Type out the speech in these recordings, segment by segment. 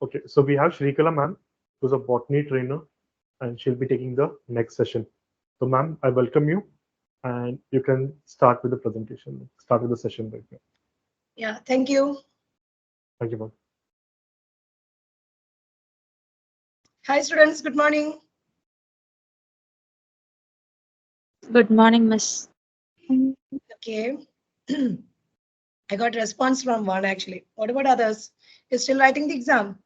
Okay, so we have Shrikala ma'am, who's a botany trainer, and she'll be taking the next session. So ma'am, I welcome you, and you can start with the presentation, start with the session right now. Yeah, thank you. Thank you, ma'am. Hi students, good morning. Good morning, Miss. Okay. I got a response from one actually. What about others? You're still writing the exam?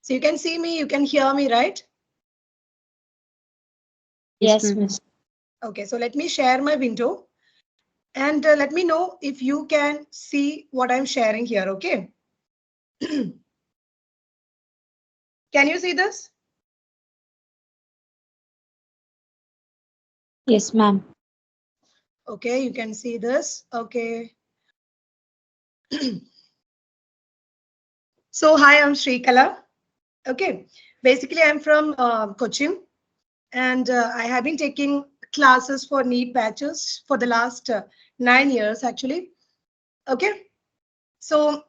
So you can see me, you can hear me, right? Yes, Miss. Okay, so let me share my window and let me know if you can see what I'm sharing here, okay? Can you see this? Yes, ma'am. Okay, you can see this. Okay. So hi, I'm Shrikala. Okay, basically I'm from Cochin and I have been taking classes for NEET batches for the last 9 years actually. Okay, so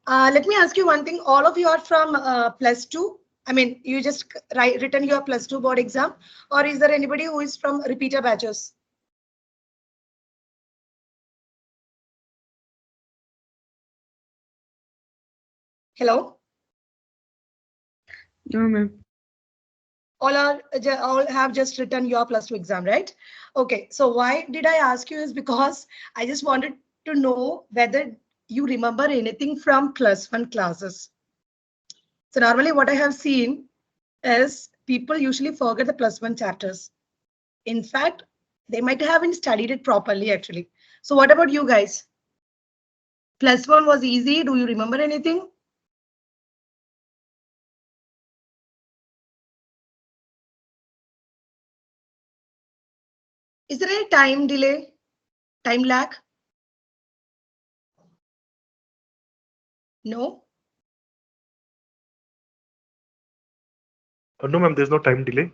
let me ask you one thing. All of you are from +2. I mean, you just written your +2 board exam, or is there anybody who is from repeater batches? Hello? No, ma'am. All have just written your +2 exam, right? Okay, so why did I ask you is because I just wanted to know whether you remember anything from +1 classes. So normally what I have seen is people usually forget the +1 chapters. In fact, they might haven't studied it properly actually. So what about you guys? +1 was easy. Do you remember anything? Is there any time delay, time lag? No? No, ma'am, there's no time delay.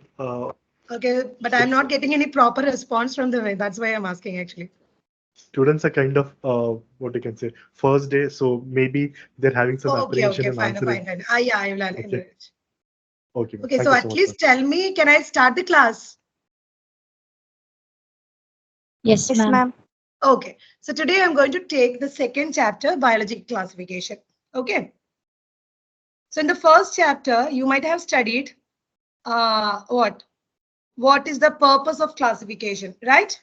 Okay, but I'm not getting any proper response from the way. That's why I'm asking actually. Students are kind of what you can say first day, so maybe they're having some Oh, okay, apprehension okay, in fine, answering. fine. Yeah, I will Okay, encourage. okay, ma'am. Okay, Thank so you so at much, ma'am. least tell me, can I start the class? Yes, ma'am. Okay, so today I'm going to take the second chapter, biology classification. Okay. So in the first chapter, you might have studied what? What is the purpose of classification, right?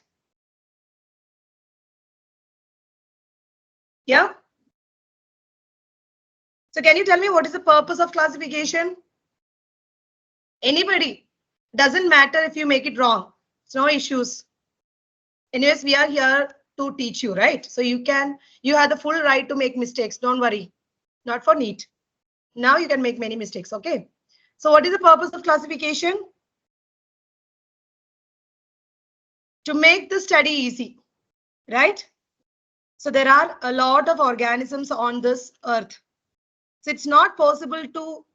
Yeah. So can you tell me what is the purpose of classification? Anybody? Doesn't matter if you make it wrong. It's no issues. Anyways, we are here to teach you, right? So you have the full right to make mistakes. Don't worry. Not for NEET. Now you can make many mistakes, okay? So what is the purpose of classification? To make the study easy, right? So there are a lot of organisms on this earth. So it's not possible to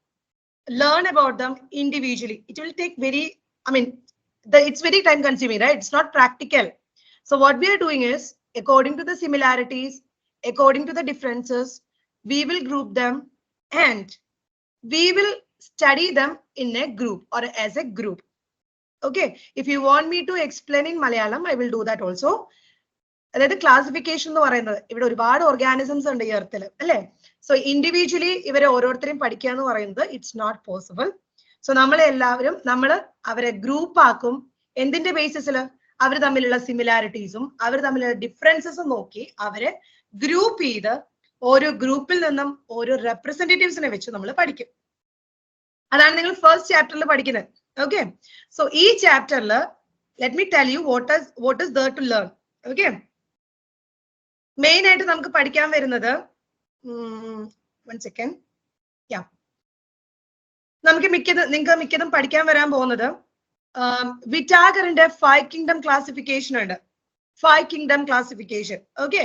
learn about them individually. It will take it's very time consuming, right? It's not practical. So what we are doing is, according to the similarities, according to the differences, we will group them and we will study them in a group or as a group. Okay, if you want me to explain in Malayalam, I will do that also. അതായത് classification എന്ന് പറയുന്നത് ഇവിടെ ഒരുപാട് organisms ഉണ്ട് ഈ എർത്തിൽ അല്ലേ. So individually ഇവരെ ഓരോരുത്തരെയും പഠിക്കുക എന്ന് പറയുന്നത് ഇറ്റ്സ് നോട്ട് പോസിബിൾ. സോ നമ്മളെല്ലാവരും അവരെ ഗ്രൂപ്പ് ആക്കും. എന്തിന്റെ ബേസിസിൽ? അവർ തമ്മിലുള്ള സിമിലാരിറ്റീസും അവർ തമ്മിലുള്ള ഡിഫറൻസസും നോക്കി അവരെ ഗ്രൂപ്പ് ചെയ്ത് ഓരോ ഗ്രൂപ്പിൽ നിന്നും ഓരോ റെപ്രസെന്റേറ്റീവ്സിനെ വെച്ച് നമ്മൾ പഠിക്കും. അതാണ് നിങ്ങൾ ഫസ്റ്റ് ചാപ്റ്ററിൽ പഠിക്കുന്നത്. ഓക്കെ, സോ ഈ ചാപ്റ്ററിൽ let me tell you what is there to learn. Okay, main ആയിട്ട് നമുക്ക് പഠിക്കാൻ വരുന്നത് നിങ്ങൾക്ക് മിക്കതും പഠിക്കാൻ വരാൻ പോകുന്നത് വിറ്റാഗറിന്റെ 5 കിങ്ഡം ക്ലാസിഫിക്കേഷൻ ഉണ്ട്. 5 കിങ്ഡം ക്ലാസിഫിക്കേഷൻ. ഓക്കെ,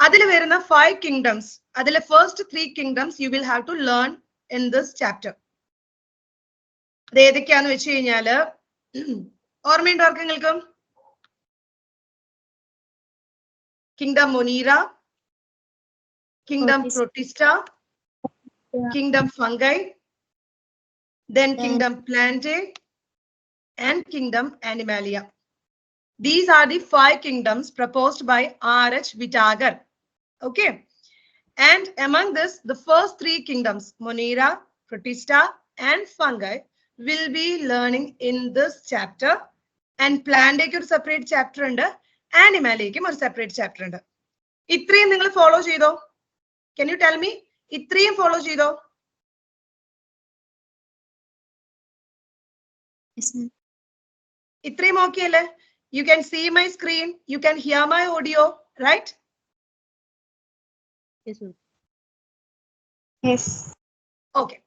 അതിൽ വരുന്ന 5 കിങ്ഡംസ്, അതിലെ first 3 kingdoms you will have to learn in this chapter. അത് ഏതൊക്കെയാന്ന് വെച്ച് കഴിഞ്ഞാല് ഓർമ്മയുണ്ടോ ആർക്കെങ്കിലും? Kingdom Monera, Kingdom Protista. Protista, Yeah. Kingdom Fungi, then Yeah. Kingdom Plantae, and Kingdom Animalia. These are the 5 kingdoms proposed by R.H. Whittaker. Okay. And among this, the first 3 kingdoms, Monera, Protista, and Fungi, will be learning in this chapter. And Plantae a separate chapter and Animalia a separate chapter. ഇത്രയും നിങ്ങൾ follow ചെയ്തോ? Can you tell me? ഇത്രയും follow ചെയ്തോ? Yes, ma'am. ഇത്രയും okay അല്ലേ? You can see my screen. You can hear my audio, right? Yes, ma'am. Yes. Okay.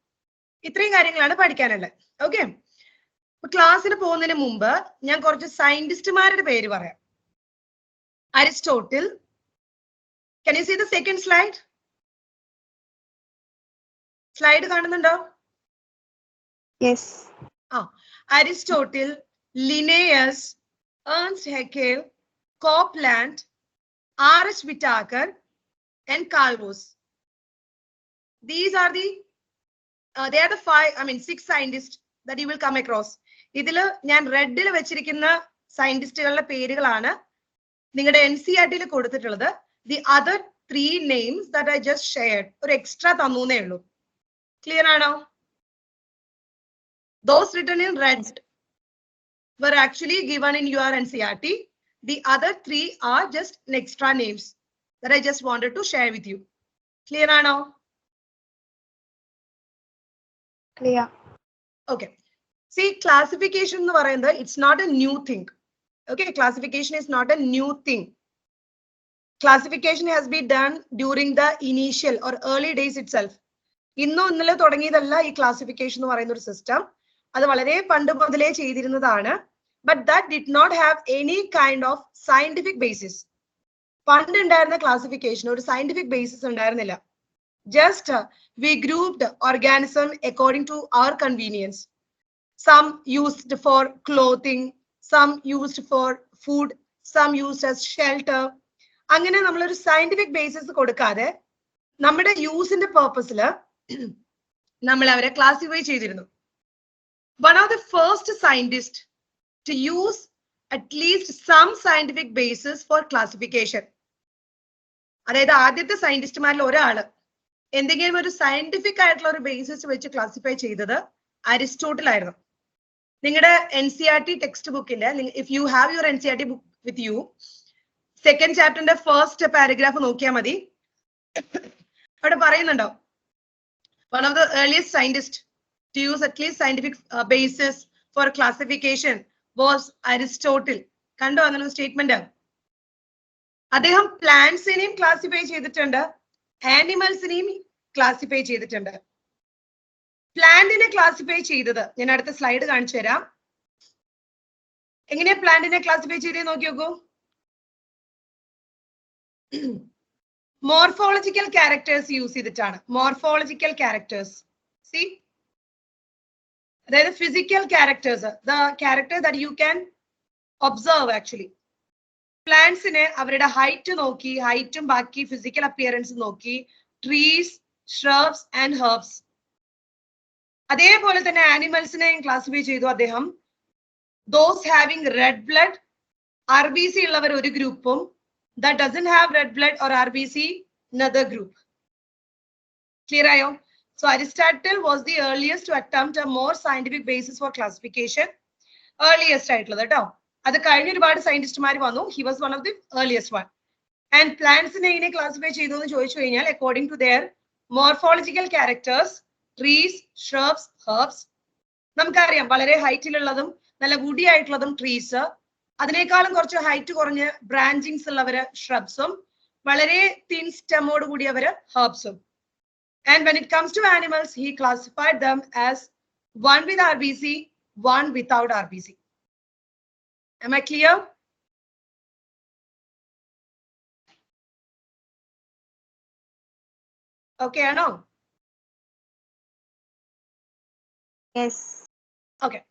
ഇത്രയും കാര്യങ്ങളാണ് പഠിക്കാനുള്ളത്. ഓക്കെ. ക്ലാസ്സിന് പോകുന്നതിന് മുമ്പ് ഞാൻ കുറച്ച് സയന്റിസ്റ്റുമാരുടെ പേര് പറയാം. Aristotle. Can you see the second slide? Slide കാണുന്നുണ്ടോ? Yes. Aristotle, Linnaeus, Ernst Haeckel, Copeland, R.H. Whittaker, and Carl Woese. These are the they are the 6 scientists that you will come across. ഇതില് ഞാൻ റെഡിൽ വെച്ചിരിക്കുന്ന സയന്റിസ്റ്റുകളുടെ പേരുകളാണ് നിങ്ങളുടെ NCERT കൊടുത്തിട്ടുള്ളത്. The other 3 names that I just shared ഒരു extra തന്നൂന്നേ ഉള്ളൂ. Clear ആണോ? Those written in red were actually given in your NCERT. The other 3 are just extra names that I just wanted to share with you. Clear ആണോ? Clear. Okay. See, classification എന്ന് പറയുന്നത് it's not a new thing. Okay, classification is not a new thing. Classification has been done during the initial or early days itself. ഇന്നോ ഇന്നലെ തുടങ്ങിയതല്ല ഈ classification എന്ന് പറയുന്ന ഒരു system. അത് വളരെ പണ്ട് മുതലേ ചെയ്തിരുന്നതാണ്. But that did not have any kind of scientific basis. പണ്ട് ഉണ്ടായിരുന്ന ക്ലാസിഫിക്കേഷൻ ഒരു scientific basis ഉണ്ടായിരുന്നില്ല. Just we grouped organism according to our convenience. Some used for clothing, some used for food, some used as shelter. അങ്ങനെ നമ്മളൊരു scientific basis കൊടുക്കാതെ നമ്മുടെ യൂസിന്റെ പർപ്പസിൽ നമ്മൾ അവരെ ക്ലാസിഫൈ ചെയ്തിരുന്നു. One of the first scientists to use at least some scientific basis for classification. അതായത് ആദ്യത്തെ സയന്റിസ്റ്റുമാരിൽ ഒരാള് എന്തെങ്കിലും ഒരു സയന്റിഫിക് ആയിട്ടുള്ള ഒരു ബേസിസ് വെച്ച് ക്ലാസിഫൈ ചെയ്തത് അരിസ്റ്റോട്ടിൽ ആയിരുന്നു. നിങ്ങളുടെ NCERT ടെക്സ്റ്റ് ബുക്കിന്റെ if you have your NCERT book with you, 2nd ചാപ്റ്ററിന്റെ ഫസ്റ്റ് പാരഗ്രാഫ് നോക്കിയാൽ മതി. അവിടെ പറയുന്നുണ്ടോ one of the earliest scientists to use at least scientific basis for classification was Aristotle. കണ്ടോ അങ്ങനെ സ്റ്റേറ്റ്മെന്റ്? അദ്ദേഹം പ്ലാന്റ്സിനെയും ക്ലാസിഫൈ ചെയ്തിട്ടുണ്ട്, ആനിമൽസിനെയും ക്ലാസിഫൈ ചെയ്തിട്ടുണ്ട്. പ്ലാന്റിനെ ക്ലാസിഫൈ ചെയ്തത് ഞാൻ അടുത്ത സ്ലൈഡ് കാണിച്ചു തരാം. എങ്ങനെയാ പ്ലാന്റിനെ ക്ലാസിഫൈ ചെയ്തേ നോക്കി നോക്കൂ. മോർഫോളജിക്കൽ ക്യാരക്ടേഴ്സ് യൂസ് ചെയ്തിട്ടാണ്. മോർഫോളജിക്കൽ ക്യാരക്ടേഴ്സ്, സി, അതായത് physical characters, the character that you can observe actually. പ്ലാന്റ്സിനെ അവരുടെ ഹൈറ്റ് നോക്കി, ഹൈറ്റും ബാക്കി ഫിസിക്കൽ അപ്പിയറൻസ് നോക്കി, ട്രീസ്, ഷ്രബ്സ് ആൻഡ് ഹെർബ്സ്. അതേപോലെ തന്നെ ആനിമൽസിനെയും ക്ലാസിഫൈ ചെയ്തു അദ്ദേഹം. Those having red blood, RBC ഉള്ളവർ ഒരു ഗ്രൂപ്പും, that doesn't have red blood or RBC another group. Clear ayo? So Aristotle was the earliest to attempt a more scientific basis for classification. Earliest ആയിട്ടുള്ളത് കേട്ടോ. അത് കഴിഞ്ഞ ഒരുപാട് സയന്റിസ്റ്റുമാർ വന്നു. He was one of the earliest one. And plants നെ എങ്ങനെ classify ചെയ്തു എന്ന് ചോദിച്ചു കഴിഞ്ഞാൽ according to their morphological characters, trees, shrubs, herbs. നമുക്കറിയാം വളരെ ഹൈറ്റിലുള്ളതും നല്ല woody ആയിട്ടുള്ളതും ട്രീസ്, അതിനേക്കാളും കുറച്ച് ഹൈറ്റ് കുറഞ്ഞ് ബ്രാഞ്ചിങ്സ് ഉള്ളവര് ഷ്രബ്സും, വളരെ thin സ്റ്റെമോട് കൂടിയവര് ഹെർബ്സും. And when it comes to animals, he classified them as one with RBC, one without RBC. Am I clear? Okay, Ano? Yes. Okay.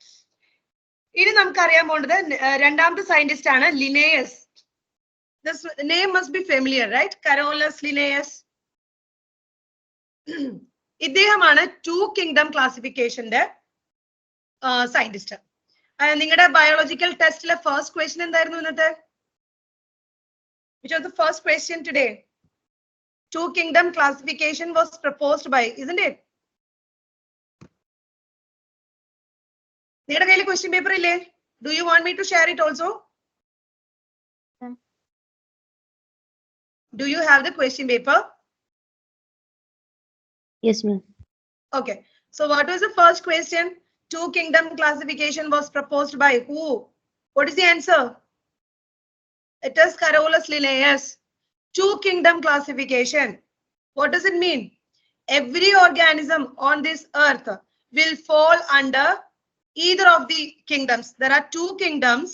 ഇനി നമുക്കറിയാൻ പോണ്ടത് രണ്ടാമത്തെ സയന്റിസ്റ്റ് ആണ് Linnaeus. This name must be familiar, right? Carolus Linnaeus. ഇദ്ദേഹമാണ് to kingdom ക്ലാസിഫിക്കേഷന്റെ scientist. നിങ്ങളുടെ biological ടെസ്റ്റിലെ first question എന്തായിരുന്നു ഇന്നത്തെ? Which was the first question today? Two kingdom classification was proposed by, isn't it? നിങ്ങളുടെ കയ്യിൽ ക്വസ്റ്റ്യൻ പേപ്പർ ഇല്ലേ? Do you want me to share it also? Do you have the question paper? Yes, ma'am. Okay. So what was the first question? Two kingdom classification was proposed by who? What is the answer? It is Carolus Linnaeus. Two kingdom classification. What does it mean? Every organism on this earth will fall under either of the kingdoms. There are two kingdoms.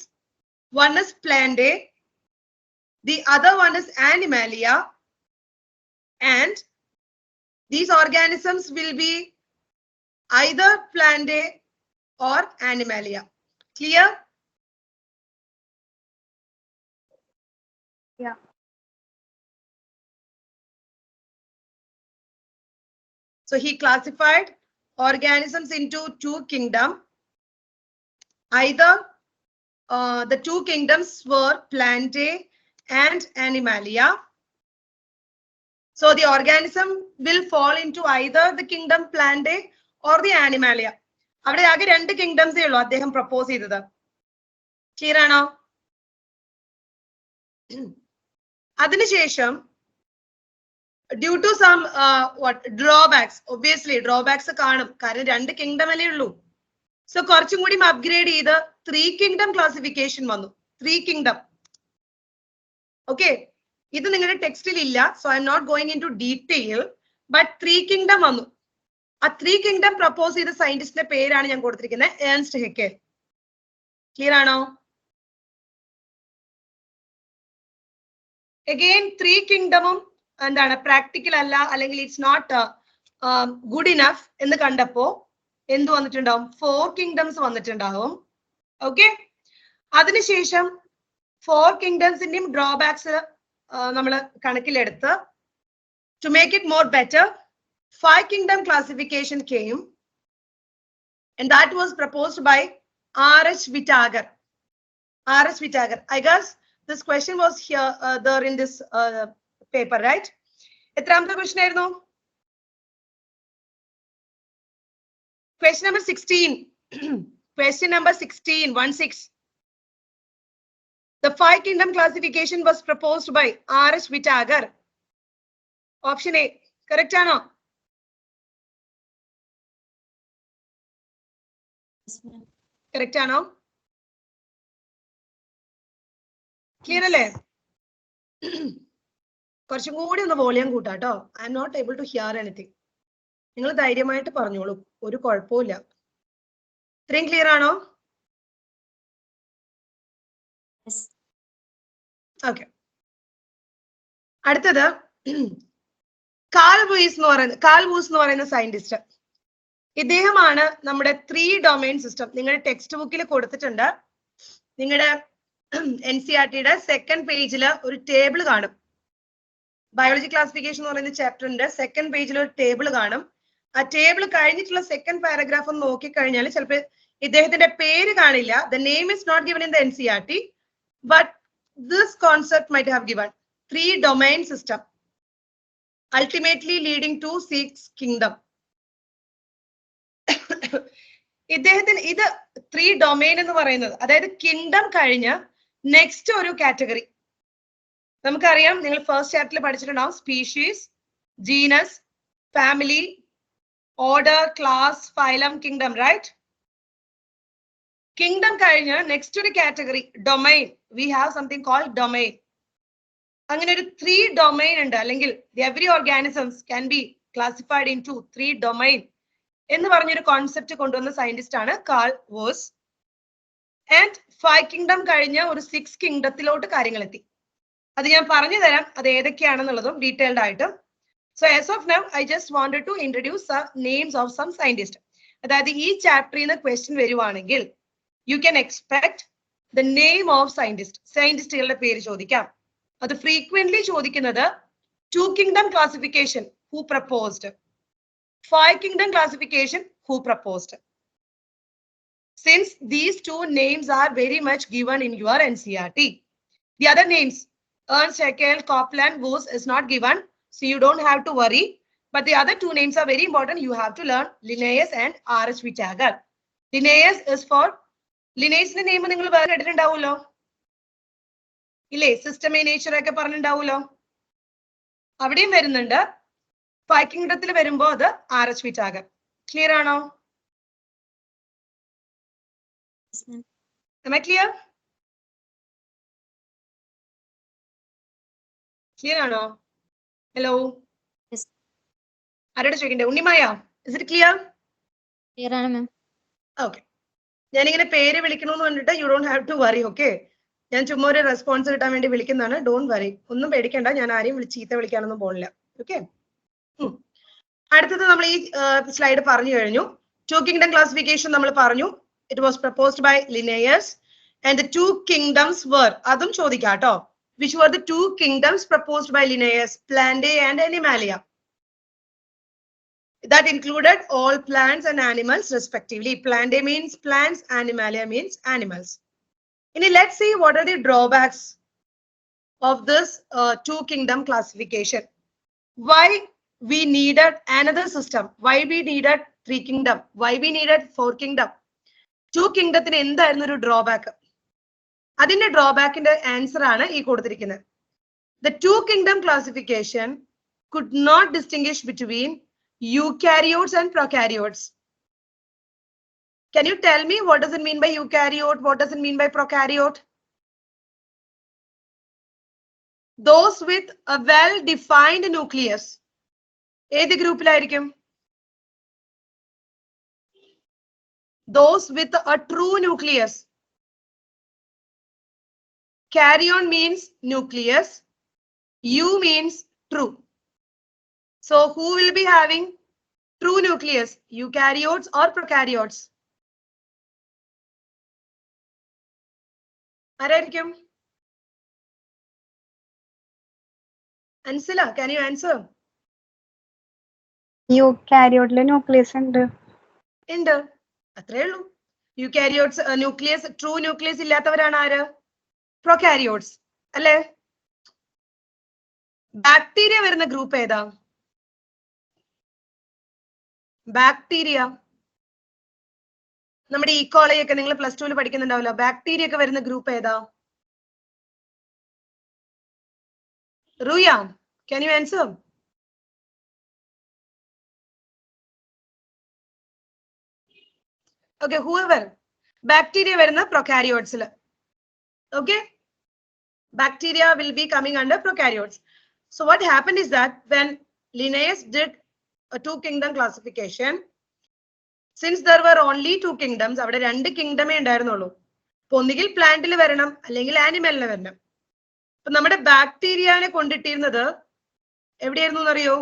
One is Plantae. The other one is Animalia. And these organisms will be either Plantae or Animalia. Clear? Yeah. So he classified organisms into two kingdoms. Either the two kingdoms were Plantae and Animalia. So the organism will fall into either the kingdom Plantae or the Animalia. അവിടെ ആകെ രണ്ട് കിങ്ഡംസേ ഉള്ളൂ അദ്ദേഹം propose ചെയ്തത്. Clear ആണോ? അതിനുശേഷം due to some drawbacks, obviously drawbacks കാണും, കാരണം രണ്ട് കിങ്ഡം അല്ലേ ഉള്ളൂ. സോ കുറച്ചും കൂടി അപ്ഗ്രേഡ് ചെയ്ത് ത്രീ കിങ്ഡം ക്ലാസിഫിക്കേഷൻ വന്നു. Three kingdom. ഓക്കെ, ഇത് നിങ്ങളുടെ ടെക്സ്റ്റിൽ ഇല്ല. So I'm not going into detail. But three kingdom വന്നു. ആ ത്രീ കിങ്ഡം പ്രപ്പോസ് ചെയ്ത സയന്റിസ്റ്റിന്റെ പേരാണ് ഞാൻ കൊടുത്തിരിക്കുന്നത്, ഏൺസ്റ്റ് ഹെക്കേൽ. ക്ലിയർ ആണോ? അഗെയിൻ ത്രീ കിങ്ഡമും എന്താണ് പ്രാക്ടിക്കൽ അല്ല, അല്ലെങ്കിൽ ഇറ്റ്സ് നോട്ട് ഗുഡ് ഇനഫ് എന്ന് കണ്ടപ്പോ എന്ത് വന്നിട്ടുണ്ടാവും? ഫോർ കിങ്ഡംസ് വന്നിട്ടുണ്ടാവും. ഓക്കെ, അതിനുശേഷം ഫോർ കിങ്ഡംസിന്റെയും ഡ്രോബാക്സ് നമ്മൾ കണക്കിലെടുത്ത് to make it more better, five kingdom classification came, and that was proposed by R.H. Whittaker. R.H. Whittaker. I guess this question was here there in this paper, right? എത്രാമത്തെ question ആയിരുന്നു? Question number 16. Question number 16, 16. The five kingdom classification was proposed by R.H. Whittaker. Option A. Correct ആണോ? Correct ആണോ? Clear അല്ലേ? കുറച്ചും കൂടി ഒന്ന് volume കൂട്ടാട്ടോ. I'm not able to hear anything. നിങ്ങൾ ധൈര്യമായിട്ട് പറഞ്ഞോളൂ, ഒരു കുഴപ്പമില്ല. ഇത്രയും ക്ലിയർ ആണോ? ഓക്കെ, അടുത്തത് കാൾ വൂസ് എന്ന് പറയുന്ന സയന്റിസ്റ്റ്. ഇദ്ദേഹമാണ് നമ്മുടെ ത്രീ ഡൊമൈൻ സിസ്റ്റം. നിങ്ങളുടെ ടെക്സ്റ്റ് ബുക്കിൽ കൊടുത്തിട്ടുണ്ട്. നിങ്ങളുടെ NCERT-യുടെ സെക്കൻഡ് പേജിൽ ഒരു ടേബിൾ കാണും. ബയോളജി ക്ലാസിഫിക്കേഷൻ എന്ന് പറയുന്ന ചാപ്റ്ററിന്റെ സെക്കൻഡ് പേജിൽ ഒരു ടേബിൾ കാണും. ആ ടേബിൾ കഴിഞ്ഞിട്ടുള്ള സെക്കൻഡ് പാരഗ്രാഫ് ഒന്ന് നോക്കിക്കഴിഞ്ഞാൽ ചിലപ്പോൾ ഇദ്ദേഹത്തിന്റെ പേര് കാണില്ല. The name is not given in the NCERT, but this concept might have given. Three domain system ultimately leading to 6 kingdom. ഇദ്ദേഹത്തിന് ഇത് ത്രീ ഡൊമൈൻ എന്ന് പറയുന്നത്, അതായത് കിങ്ഡം കഴിഞ്ഞ് നെക്സ്റ്റ് ഒരു കാറ്റഗറി. നമുക്കറിയാം, നിങ്ങൾ ഫസ്റ്റ് ചാപ്റ്ററിൽ പഠിച്ചിട്ടുണ്ടാവും, species, genus, family, order, class, phylum, kingdom, right? Kingdom കഴിഞ്ഞ് നെക്സ്റ്റ് ഒരു category domain. We have something called domain. അങ്ങനെ ഒരു ത്രീ ഡൊമൈൻ ഉണ്ട്, അല്ലെങ്കിൽ every organisms can be classified into three domain എന്ന് പറഞ്ഞൊരു കോൺസെപ്റ്റ് കൊണ്ടുവന്ന സയന്റിസ്റ്റ് ആണ് കാൾ വോസ്. ആൻഡ് 5 കിങ്ഡം കഴിഞ്ഞ് ഒരു 6 കിങ്ഡത്തിലോട്ട് കാര്യങ്ങൾ എത്തി. അത് ഞാൻ പറഞ്ഞു തരാം, അത് ഏതൊക്കെയാണെന്നുള്ളതും ഡീറ്റെയിൽഡ് ആയിട്ട്. So as of now I just wanted to introduce names of some scientist. അതായത് ഈ ചാപ്റ്ററിൽ നിന്ന് ക്വസ്റ്റ്യൻ വരുവാണെങ്കിൽ you can expect the name of scientist. സയന്റിസ്റ്റുകളുടെ പേര് ചോദിക്കാം. അത് frequently ചോദിക്കുന്നത് 2 kingdom classification, who proposed? 5 kingdom classification, who proposed? Since these two names are very much given in your NCERT. The other names, Ernst, Haeckel, Copeland, Woos is not given, so you don't have to worry. But the other two names are very important. You have to learn Linnaeus and R.H. Whittaker. Linnaeus is for Linnaeus name നിങ്ങൾ വേറെ കേട്ടിട്ടുണ്ടാവുമല്ലോ ഇല്ലേ? System in nature ഒക്കെ പറഞ്ഞിട്ടുണ്ടാവുമല്ലോ. അവിടെയും വരുന്നുണ്ട്. 5 കിങ്ഡത്തിൽ വരുമ്പോ അത് R.H. Whittaker. Clear ആണോ? Yes, ma'am. Am I clear? Clear ആണോ? ഹലോ. Yes. ആരോട് ചോദിക്കണ്ടേ? Unnimaya, is it clear? Clear ആണ് ma'am. Okay. ഞാനിങ്ങനെ പേര് വിളിക്കണമെന്ന് പറഞ്ഞിട്ട് you don't have to worry. Okay, ഞാൻ ചുമ്മാ ഒരു റെസ്പോൺസ് കിട്ടാൻ വേണ്ടി വിളിക്കുന്നതാണ്. ഡോണ്ട് വറി, ഒന്നും പേടിക്കണ്ട. ഞാൻ ആരെയും ചീത്ത വിളിക്കാനൊന്നും പോണില്ല. ഓക്കെ. അടുത്തത് നമ്മൾ ഈ സ്ലൈഡ് പറഞ്ഞു കഴിഞ്ഞു. 2 kingdom classification നമ്മൾ പറഞ്ഞു. It was proposed by Linnaeus and the 2 kingdoms were, അതും ചോദിക്കാം കേട്ടോ. Which were the 2 kingdoms proposed by Linnaeus? Plantae and Animalia. That included all plants and animals respectively. Plantae means plants, Animalia means animals. Now let's see what are the drawbacks of this 2 kingdom classification. Why we needed another system? Why we needed 3 kingdom? Why we needed 4 kingdom? 2 kingdomത്തിന് എന്തായിരുന്നു ഒരു drawback? അതിന്റെ ഡ്രോബാക്കിന്റെ answer ആണ് ഈ കൊടുത്തിരിക്കുന്നത്. The 2 kingdom classification could not distinguish between eukaryotes and prokaryotes. Can you tell me what does it mean by eukaryote? What does it mean by prokaryote? Those with a well-defined nucleus. ഏത് ഗ്രൂപ്പിലായിരിക്കും? Those with a true nucleus. Karyon means nucleus. U means true. So who will be having true nucleus? Eukaryotes or prokaryotes? ആരായിരിക്കും? Ansila, can you answer? യൂക്കാരിയോട്ടിലെ nucleus ഉണ്ട്. ഉണ്ട്, അത്രേ ഉള്ളൂ. Eukaryotes nucleus, true nucleus ഇല്ലാത്തവരാണ് ആര്? Prokaryotes അല്ലേ? Bacteria വരുന്ന ഗ്രൂപ്പ് ഏതാ? ബാക്ടീരിയ, നമ്മുടെ ഈക്കോളി ഒക്കെ നിങ്ങൾ പ്ലസ് 2 പഠിക്കുന്നുണ്ടാവല്ലോ. ബാക്ടീരിയ ഒക്കെ വരുന്ന ഗ്രൂപ്പ് ഏതാ? Ruia, can you answer? Okay, whoever. Bacteria വരുന്ന prokaryotes. Okay, bacteria will be coming under prokaryotes. So what happened is that when Linnaeus did a 2 kingdom classification, since there were only 2 kingdoms, അവിടെ 2 kingdom ഉണ്ടായിരുന്നുള്ളൂ. ഒന്നുകിൽ പ്ലാന്റിൽ വരണം അല്ലെങ്കിൽ ആനിമലിന് വരണം. അപ്പൊ നമ്മുടെ ബാക്ടീരിയനെ കൊണ്ടിട്ടിരുന്നത് എവിടെയായിരുന്നു എന്നറിയോ?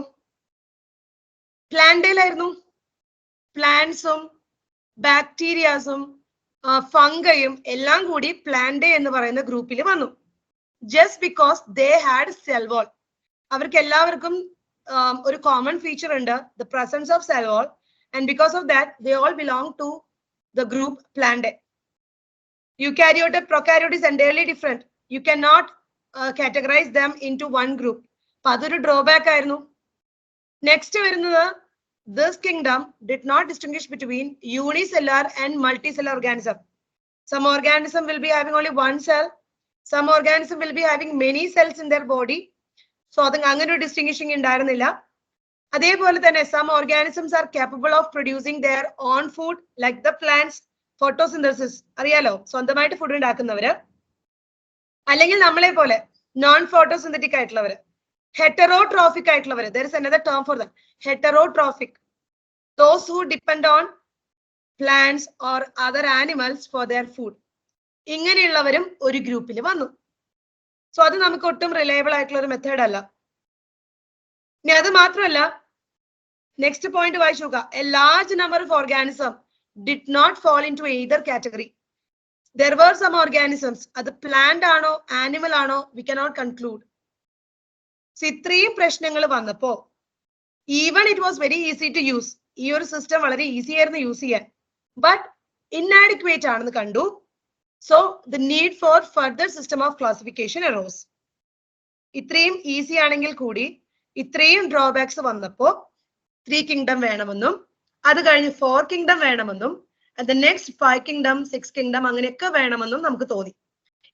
പ്ലാന്റിലായിരുന്നു. പ്ലാന്റ്സും ബാക്ടീരിയാസും ഫംഗയും എല്ലാം കൂടി പ്ലാന്റേ എന്ന് പറയുന്ന ഗ്രൂപ്പിൽ വന്നു. Just because they had cell wall. അവർക്ക് എല്ലാവർക്കും ഒരു കോമൺ ഫീച്ചർ ഉണ്ട്, the presence of cell wall, and because of that they all belong to the group Plantae. Eukaryote, prokaryote is entirely different. You cannot categorize them into one group. അപ്പൊ അതൊരു drawback ആയിരുന്നു. Next വരുന്നത്, this kingdom did not distinguish between unicellular and multicellular organism. Some organism will be having only one cell, some organism will be having many cells in their body. So അത് അങ്ങനെ ഒരു ഡിസ്റ്റിംഗ്വിഷിംഗ് ഉണ്ടായിരുന്നില്ല. അതേപോലെ തന്നെ some organisms are capable of producing their own food like the plants. Photosynthesis അറിയാലോ, സ്വന്തമായിട്ട് food ഉണ്ടാക്കുന്നവര്. അല്ലെങ്കിൽ നമ്മളെ പോലെ നോൺ ഫോട്ടോസിന്തറ്റിക് ആയിട്ടുള്ളവര്, ഹെറ്ററോട്രോഫിക് ആയിട്ടുള്ളവര്. there is another term for that, heterotrophic. Those who depend on plants or other animals for their food. ഇങ്ങനെയുള്ളവരും ഒരു ഗ്രൂപ്പിൽ വന്നു. സോ അത് നമുക്ക് ഒട്ടും റിലയബിൾ ആയിട്ടുള്ള ഒരു മെത്തേഡ് അല്ല. ഇനി അത് മാത്രമല്ല, നെക്സ്റ്റ് പോയിന്റ് വായിച്ചു നോക്കുക. A large number of organism did not fall into either category. There were some organisms. അത് plant ആണോ animal ആണോ we cannot conclude. So ഇത്രയും പ്രശ്നങ്ങൾ വന്നപ്പോ even it was very easy to use. ഈ ഒരു സിസ്റ്റം വളരെ ഈസി ആയിരുന്നു യൂസ് ചെയ്യാൻ. But inadequate ആണെന്ന് കണ്ടു. So the need for further system of classification arose. ഇത്രയും ഈസി ആണെങ്കിൽ കൂടി ഇത്രയും ഡ്രോബാക്സ് വന്നപ്പോ 3 kingdom വേണമെന്നും അത് കഴിഞ്ഞ് 4 kingdom വേണമെന്നും and the next 5 kingdom 6 kingdom അങ്ങനെയൊക്കെ വേണമെന്നും നമുക്ക് തോന്നി.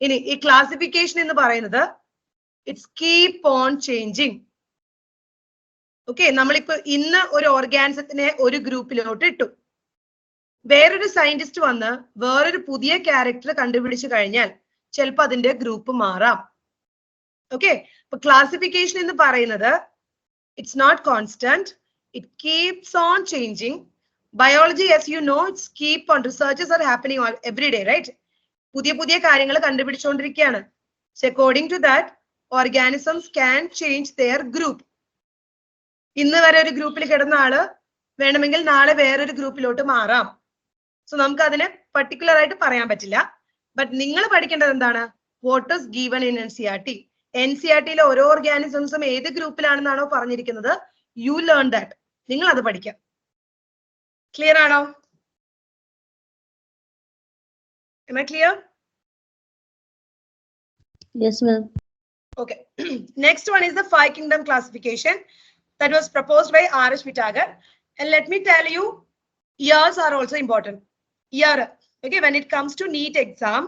ഇനി ഈ ക്ലാസിഫിക്കേഷൻ എന്ന് പറയുന്നത് it's keep on changing. Okay, നമ്മളിപ്പോ ഇന്ന് ഒരു ഓർഗാനിസത്തിനെ ഒരു ഗ്രൂപ്പിലോട്ട് ഇട്ടു. വേറൊരു സയന്റിസ്റ്റ് വന്ന് വേറൊരു പുതിയ ക്യാരക്ടർ കണ്ടുപിടിച്ചു കഴിഞ്ഞാൽ ചിലപ്പോൾ അതിന്റെ ഗ്രൂപ്പ് മാറാം. ഓക്കെ, അപ്പൊ ക്ലാസിഫിക്കേഷൻ എന്ന് പറയുന്നത് it's not constant, it keeps on changing. Biology, as you know, it's keep on, researches are happening all every day, right? പുതിയ പുതിയ കാര്യങ്ങൾ കണ്ടുപിടിച്ചുകൊണ്ടിരിക്കുകയാണ്. So according to that, organisms can change their group. ഇന്ന് വരെ ഒരു ഗ്രൂപ്പിൽ കിടന്ന ആള് വേണമെങ്കിൽ നാളെ വേറൊരു ഗ്രൂപ്പിലോട്ട് മാറാം. സോ നമുക്ക് അതിനെ പർട്ടിക്കുലർ ആയിട്ട് പറയാൻ പറ്റില്ല. ബട്ട് നിങ്ങൾ പഠിക്കേണ്ടത് എന്താണ്? What is given in NCERT. NCERTയിലെ ഓരോ ഓർഗാനിസംസും ഏത് ഗ്രൂപ്പിലാണെന്നാണോ പറഞ്ഞിരിക്കുന്നത്, യു ലേൺ ദാറ്റ്. നിങ്ങൾ അത് പഠിക്കാം. ക്ലിയർ ആണോ? Am I clear? Yes, ma'am. Okay. Next one is the 5 kingdom classification that was proposed by R.H. Whittaker. And let me tell you, years are also important. Year. Okay, when it comes to NEET exam,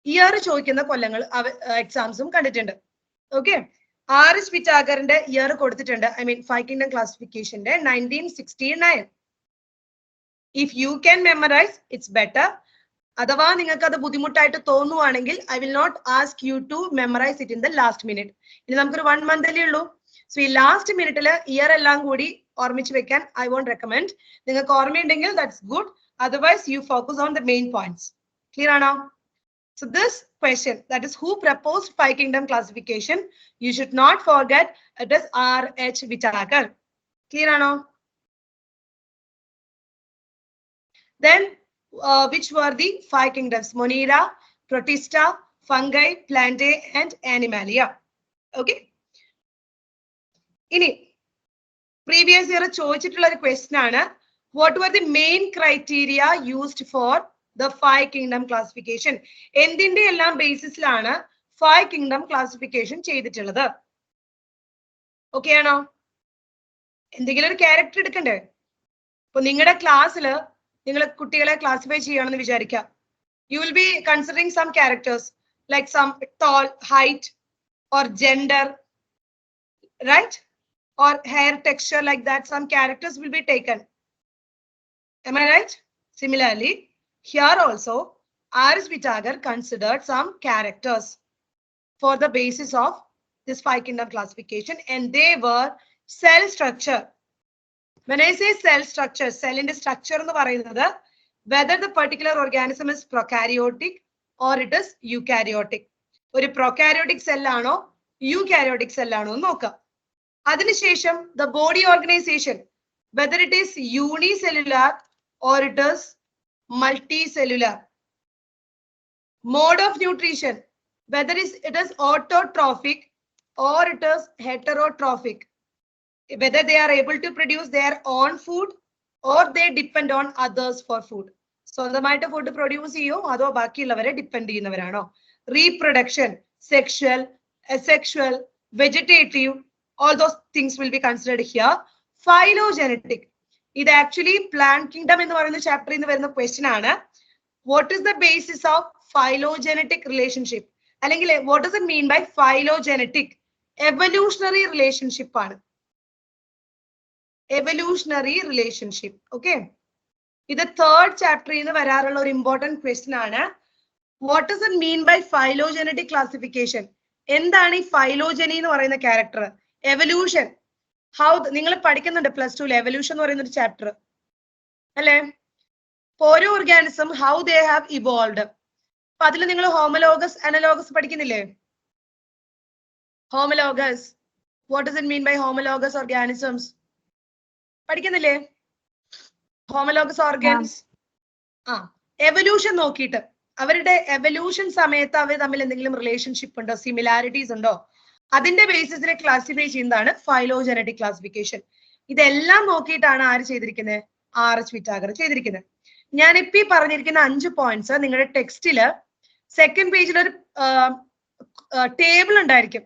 year ചോദിക്കുന്ന കൊല്ലങ്ങൾ എക്സാംസും കണ്ടിട്ടുണ്ട്. Okay, R.H. Whittakerന്റെ year കൊടുത്തിട്ടുണ്ട്. I mean 5 kingdom classificationന്റെ 1969. If you can memorize, it's better. അഥവാ നിങ്ങൾക്ക് അത് ബുദ്ധിമുട്ടായിട്ട് തോന്നുവാണെങ്കിൽ I will not ask you to memorize it in the last minute. ഇനി നമുക്കൊരു 1 month അല്ലേ ഉള്ളൂ. സോ ഈ ലാസ്റ്റ് മിനിറ്റില് ഇയർ എല്ലാം കൂടി ഓർമ്മിച്ച് വെക്കാൻ I won't recommend. നിങ്ങൾക്ക് ഓർമ്മയുണ്ടെങ്കിൽ that's good. Otherwise you focus on the main points. Clear ആണോ? So this question, that is who proposed 5 kingdom classification, you should not forget it is R.H. Whittaker. Clear ആണോ? Then which were the 5 kingdoms? Monera, Protista, Fungi, Plantae and Animalia. Okay. ഇനി previous year ചോദിച്ചിട്ടുള്ള ഒരു question ആണ്, what were the main criteria used for the 5 kingdom classification? എന്തിന്റെ എല്ലാം ബേസിസിലാണ് 5 kingdom classification ചെയ്തിട്ടുള്ളത്? Okay ആണോ? എന്തെങ്കിലും ഒരു ക്യാരക്ടർ എടുക്കണ്ടേ? ഇപ്പൊ നിങ്ങളുടെ ക്ലാസ്സിൽ നിങ്ങൾ കുട്ടികളെ ക്ലാസിഫൈ ചെയ്യണമെന്ന് വിചാരിക്കാം. You will be considering some characters like some tall, height or gender, right? Or hair texture, like that. Some characters will be taken. Am I right? Similarly, here also R.H. Whittaker considered some characters for the basis of this 5 kingdom classification, and they were cell structure. When I say cell structure, cell in the structure എന്ന് പറയുന്നത് whether the particular organism is prokaryotic or it is eukaryotic. ഒരു prokaryotic cell ആണോ eukaryotic cell ആണോ എന്ന് നോക്കാം. അതിനുശേഷം the body organization, whether it is unicellular or it is multicellular. Mode of nutrition, whether it is autotrophic or it is heterotrophic. Whether they are able to produce their own food or they depend on others for food. സ്വന്തമായിട്ട് food produce ചെയ്യോ അതോ ബാക്കിയുള്ളവരെ depend ചെയ്യുന്നവരാണോ? Reproduction, sexual, asexual, vegetative, all those things will be considered here. Phylogenetic, ഇത് actually plant kingdom എന്ന് പറയുന്ന ചാപ്റ്ററിൽ നിന്ന് വരുന്ന ക്വസ്റ്റ്യൻ ആണ്. What is the basis of phylogenetic relationship? അല്ലെങ്കിൽ what does it mean by phylogenetic? Evolutionary relationship ആണ്. Evolutionary relationship. Okay, ഇത് തേർഡ് ചാപ്റ്ററിൽ നിന്ന് വരാറുള്ള ഒരു ഇമ്പോർട്ടന്റ് ക്വസ്റ്റ്യൻ ആണ്. What does it mean by phylogenetic classification? എന്താണ് ഈ ഫൈലോജനി എന്ന് പറയുന്ന ക്യാരക്ടർ? എവല്യൂഷൻ, ഹൗ നിങ്ങൾ പഠിക്കുന്നുണ്ട് +2 എവല്യൂഷൻ എന്ന് പറയുന്ന ഒരു ചാപ്റ്റർ അല്ലേ? ഓരോ organism how they have evolved. അപ്പൊ അതിൽ നിങ്ങൾ ഹോമലോഗസ് അനലോഗസ് പഠിക്കുന്നില്ലേ? Homologous, what does it mean by homologous organisms? പഠിക്കുന്നില്ലേ? Homologous organs. എവല്യൂഷൻ നോക്കിയിട്ട് അവരുടെ എവല്യൂഷൻ സമയത്ത് അവർ തമ്മിൽ എന്തെങ്കിലും റിലേഷൻഷിപ്പ് ഉണ്ടോ, സിമിലാരിറ്റീസ് ഉണ്ടോ, അതിന്റെ ബേസിസിനെ ക്ലാസിഫൈ ചെയ്യുന്നതാണ് ഫൈലോജനറ്റിക് ക്ലാസിഫിക്കേഷൻ. ഇതെല്ലാം നോക്കിയിട്ടാണ് ആര് ചെയ്തിരിക്കുന്നത്, RH വിറ്റാഗർ ചെയ്തിരിക്കുന്നത്. ഞാനിപ്പോ ഈ പറഞ്ഞിരിക്കുന്ന 5 പോയിന്റ്സ് നിങ്ങളുടെ ടെക്സ്റ്റില് സെക്കൻഡ് പേജിൽ ഒരു ടേബിൾ ഉണ്ടായിരിക്കും.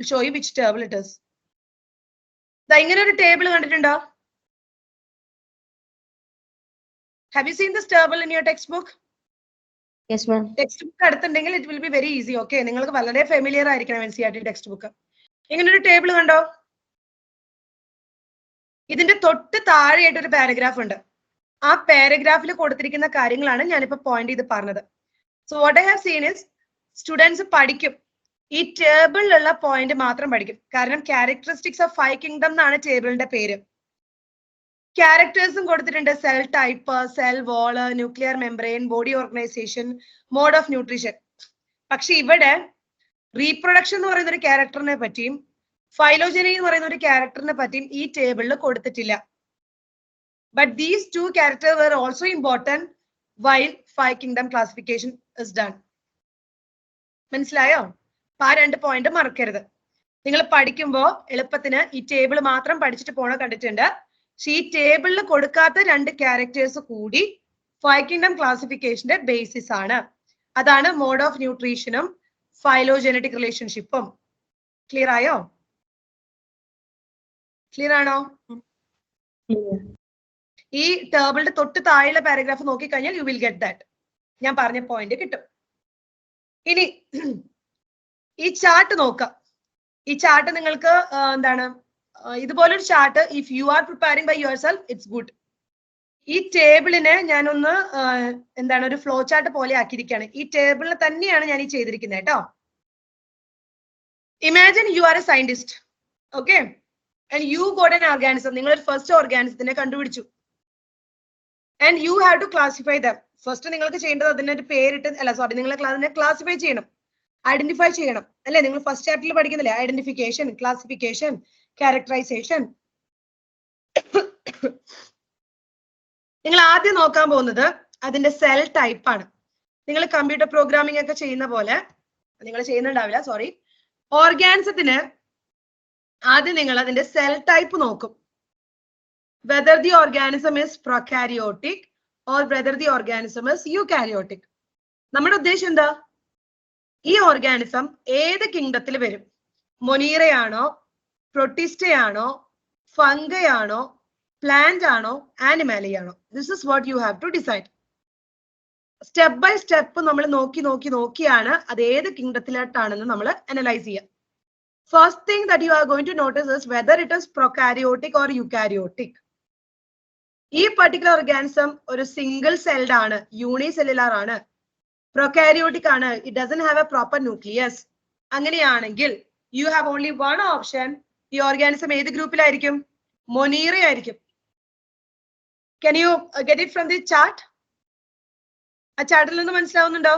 Show you which table it is. ഇങ്ങനെ ഒരു ടേബിൾ കണ്ടിട്ടുണ്ടോ? Have you seen this table in your textbook? Yes, ma'am. Text book അടുത്തുണ്ടെങ്കിൽ it will be very easy. Okay, നിങ്ങൾക്ക് വളരെ ഫെമിലിയർ ആയിരിക്കണം NCERT ടെക്സ്റ്റ് ബുക്ക്. ഇങ്ങനെ ഒരു ടേബിൾ കണ്ടോ? ഇതിന്റെ തൊട്ട് താഴെയായിട്ട് ഒരു പാരഗ്രാഫ് ഉണ്ട്. ആ പാരഗ്രാഫിൽ കൊടുത്തിരിക്കുന്ന കാര്യങ്ങളാണ് ഞാനിപ്പോ പോയിന്റ് ചെയ്ത് പറഞ്ഞത്. So what I have seen is students പഠിക്കും, ഈ ടേബിളിലുള്ള പോയിന്റ് മാത്രം പഠിക്കും. കാരണം ക്യാരക്ടറിസ്റ്റിക്സ് ഓഫ് 5 കിങ്ഡം എന്നാണ് ടേബിളിന്റെ പേര്. ക്യാരക്ടേഴ്സും കൊടുത്തിട്ടുണ്ട്, cell type, cell wall, nuclear membrane, body organisation, mode of nutrition. പക്ഷെ ഇവിടെ റീപ്രൊഡക്ഷൻ എന്ന് പറയുന്ന ഒരു ക്യാരക്ടറിനെ പറ്റിയും ഫൈലോജനി എന്ന് പറയുന്ന ഒരു ക്യാരക്ടറിനെ പറ്റിയും ഈ ടേബിളിൽ കൊടുത്തിട്ടില്ല. But these 2 characters were also important while 5 kingdom classification is done. മനസ്സിലായോ? ആ 2 പോയിന്റ് മറക്കരുത്. നിങ്ങൾ പഠിക്കുമ്പോ എളുപ്പത്തിന് ഈ ടേബിൾ മാത്രം പഠിച്ചിട്ട് പോണ കണ്ടിട്ടുണ്ട്. പക്ഷെ ഈ ടേബിളിൽ കൊടുക്കാത്ത 2 ക്യാരക്ടേഴ്സ് കൂടി 5 കിങ്ഡം ക്ലാസിഫിക്കേഷന്റെ ബേസിസ് ആണ്. അതാണ് മോഡ് ഓഫ് ന്യൂട്രീഷനും ഫൈലോജനറ്റിക് റിലേഷൻഷിപ്പും. ക്ലിയർ ആയോ? ക്ലിയർ ആണോ? ഈ ടേബിളിന്റെ തൊട്ട് താഴെയുള്ള പാരഗ്രാഫ് നോക്കിക്കഴിഞ്ഞാൽ യു വിൽ ഗെറ്റ് ദാറ്റ്. ഞാൻ പറഞ്ഞ പോയിന്റ് കിട്ടും. ഇനി ഈ ചാർട്ട് നോക്കാം. ഈ ചാർട്ട് നിങ്ങൾക്ക് എന്താണ്, ഇതുപോലൊരു chart if you are preparing by yourself it's good. ഈ ടേബിളിനെ ഞാനൊന്ന് എന്താണ് ഒരു ഫ്ലോ ചാർട്ട് പോലെ ആക്കിയിരിക്കുകയാണ്. ഈ ടേബിളിൽ തന്നെയാണ് ഞാൻ ഈ ചെയ്തിരിക്കുന്നത് കേട്ടോ. Imagine you are a scientist, okay, and you got an organism. നിങ്ങൾ ഒരു ഫസ്റ്റ് ഓർഗാനിസത്തിനെ കണ്ടുപിടിച്ചു and you have to classify them. First നിങ്ങൾക്ക് ചെയ്യേണ്ടത് അതിനെ ഒരു പേരിട്ട്, അല്ല സോറി, നിങ്ങൾ അതിനെ ക്ലാസിഫൈ ചെയ്യണം, ഐഡന്റിഫൈ ചെയ്യണം, അല്ലെ? നിങ്ങൾ ഫസ്റ്റ് ചാപ്റ്ററിൽ പഠിക്കുന്നില്ലേ, ഐഡന്റിഫിക്കേഷൻ, ക്ലാസിഫിക്കേഷൻ, ക്യാരക്ടറൈസേഷൻ. നിങ്ങൾ ആദ്യം നോക്കാൻ പോകുന്നത് അതിന്റെ സെൽ ടൈപ്പ് ആണ്. നിങ്ങൾ കമ്പ്യൂട്ടർ പ്രോഗ്രാമിംഗ് ഒക്കെ ചെയ്യുന്ന പോലെ, നിങ്ങൾ ചെയ്യുന്നുണ്ടാവില്ല, സോറി. ഓർഗാനിസത്തിന് ആദ്യം നിങ്ങൾ അതിന്റെ സെൽ ടൈപ്പ് നോക്കും. whether the organism is prokaryotic or whether the organism is eukaryotic. നമ്മുടെ ഉദ്ദേശം എന്താ? ഈ ഓർഗാനിസം ഏത് കിങ്ഡത്തിൽ വരും? മൊനീറയാണോ, പ്രൊട്ടിസ്റ്റയാണോ, ഫംഗയാണോ, പ്ലാന്റ് ആണോ, ആനിമാലിയാണോ? This is what you have to decide. Step by step നമ്മൾ നോക്കിയാണ് അത് ഏത് കിങ്ഡത്തിലോട്ടാണെന്ന് നമ്മൾ അനലൈസ് ചെയ്യുക. First thing that you are going to notice is whether it is prokaryotic or eukaryotic. ഈ പർട്ടിക്കുലർ ഓർഗാനിസം ഒരു സിംഗിൾ സെൽഡ് ആണ്, യൂണിസെല്ലുലാർ ആണ്, പ്രൊകാരിയോട്ടിക് ആണ്, it doesn't have a proper nucleus. അങ്ങനെയാണെങ്കിൽ you have only one option. ഈ organism ഏത് ഗ്രൂപ്പിലായിരിക്കും? Monera ആയിരിക്കും. Can you get it from the chart? ആ ചാർട്ടിൽ നിന്ന് മനസ്സിലാവുന്നുണ്ടോ?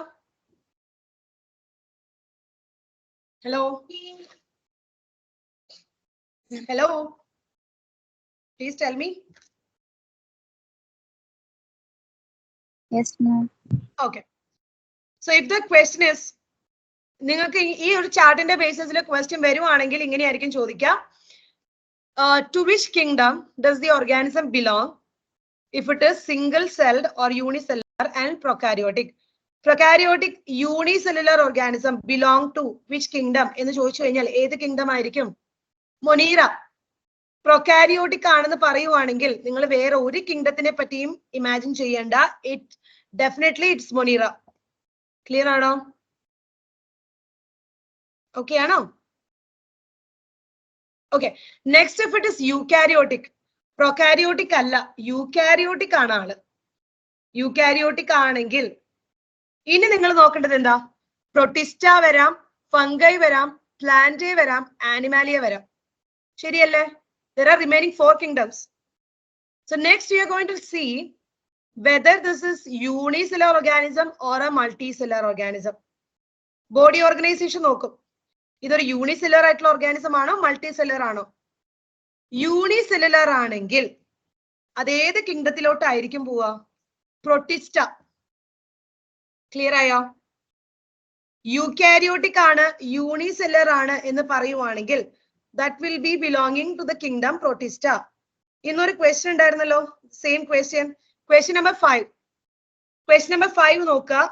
Hello hello, please tell me. Yes, ma'am. Okay. So if the question is, നിങ്ങൾക്ക് ഈ ഒരു ചാർട്ടിന്റെ ബേസിസിൽ ക്വസ്റ്റ്യൻ വരുവാണെങ്കിൽ ഇങ്ങനെയായിരിക്കും ചോദിക്കുക. To which kingdom does the organism belong if it is single celled or unicellular and prokaryotic? Prokaryotic unicellular organism belong to which kingdom എന്ന് ചോദിച്ചു കഴിഞ്ഞാൽ ഏത് കിങ്ഡം ആയിരിക്കും? മൊനീറ. പ്രൊകാരിയോട്ടിക് ആണെന്ന് പറയുവാണെങ്കിൽ നിങ്ങൾ വേറെ ഒരു കിങ്ഡത്തിനെ പറ്റിയും ഇമാജിൻ ചെയ്യേണ്ട. It definitely it's Monera. Clear ആണോ? ഓക്കെ ആണോ? Okay. Next if it is eukaryotic. Prokaryotic അല്ല, യൂകാരിയോട്ടിക് ആണ് ആള്. യൂകാരിയോട്ടിക് ആണെങ്കിൽ ഇനി നിങ്ങൾ നോക്കേണ്ടത് എന്താ? പ്രൊട്ടിസ്റ്റ വരാം, ഫംഗൈ വരാം, പ്ലാന്റ് വരാം, ആനിമാലിയ വരാം. ശരിയല്ലേ? There are remaining 4 kingdoms. So next we are going to see whether this is unicellular organism or a multicellular organism. Body organization നോക്കും. ഇതൊരു യൂണിസെല്ലുലർ ആയിട്ടുള്ള ഓർഗാനിസം ആണോ, മൾട്ടിസെല്ലുലർ ആണോ? യൂണിസെല്ലുലർ ആണെങ്കിൽ അത് ഏത് കിങ്ഡത്തിലോട്ടായിരിക്കും പോവുക? പ്രൊട്ടിസ്റ്റ. ക്ലിയർ ആയോ? യൂക്കാരിയോട്ടിക് ആണ്, യൂണിസെല്ലർ ആണ് എന്ന് പറയുവാണെങ്കിൽ that will be belonging to the kingdom Protista. ഇന്നൊരു ക്വസ്റ്റ്യൻ ഉണ്ടായിരുന്നല്ലോ, same question. Question number 5. Question number 5 നോക്കുക.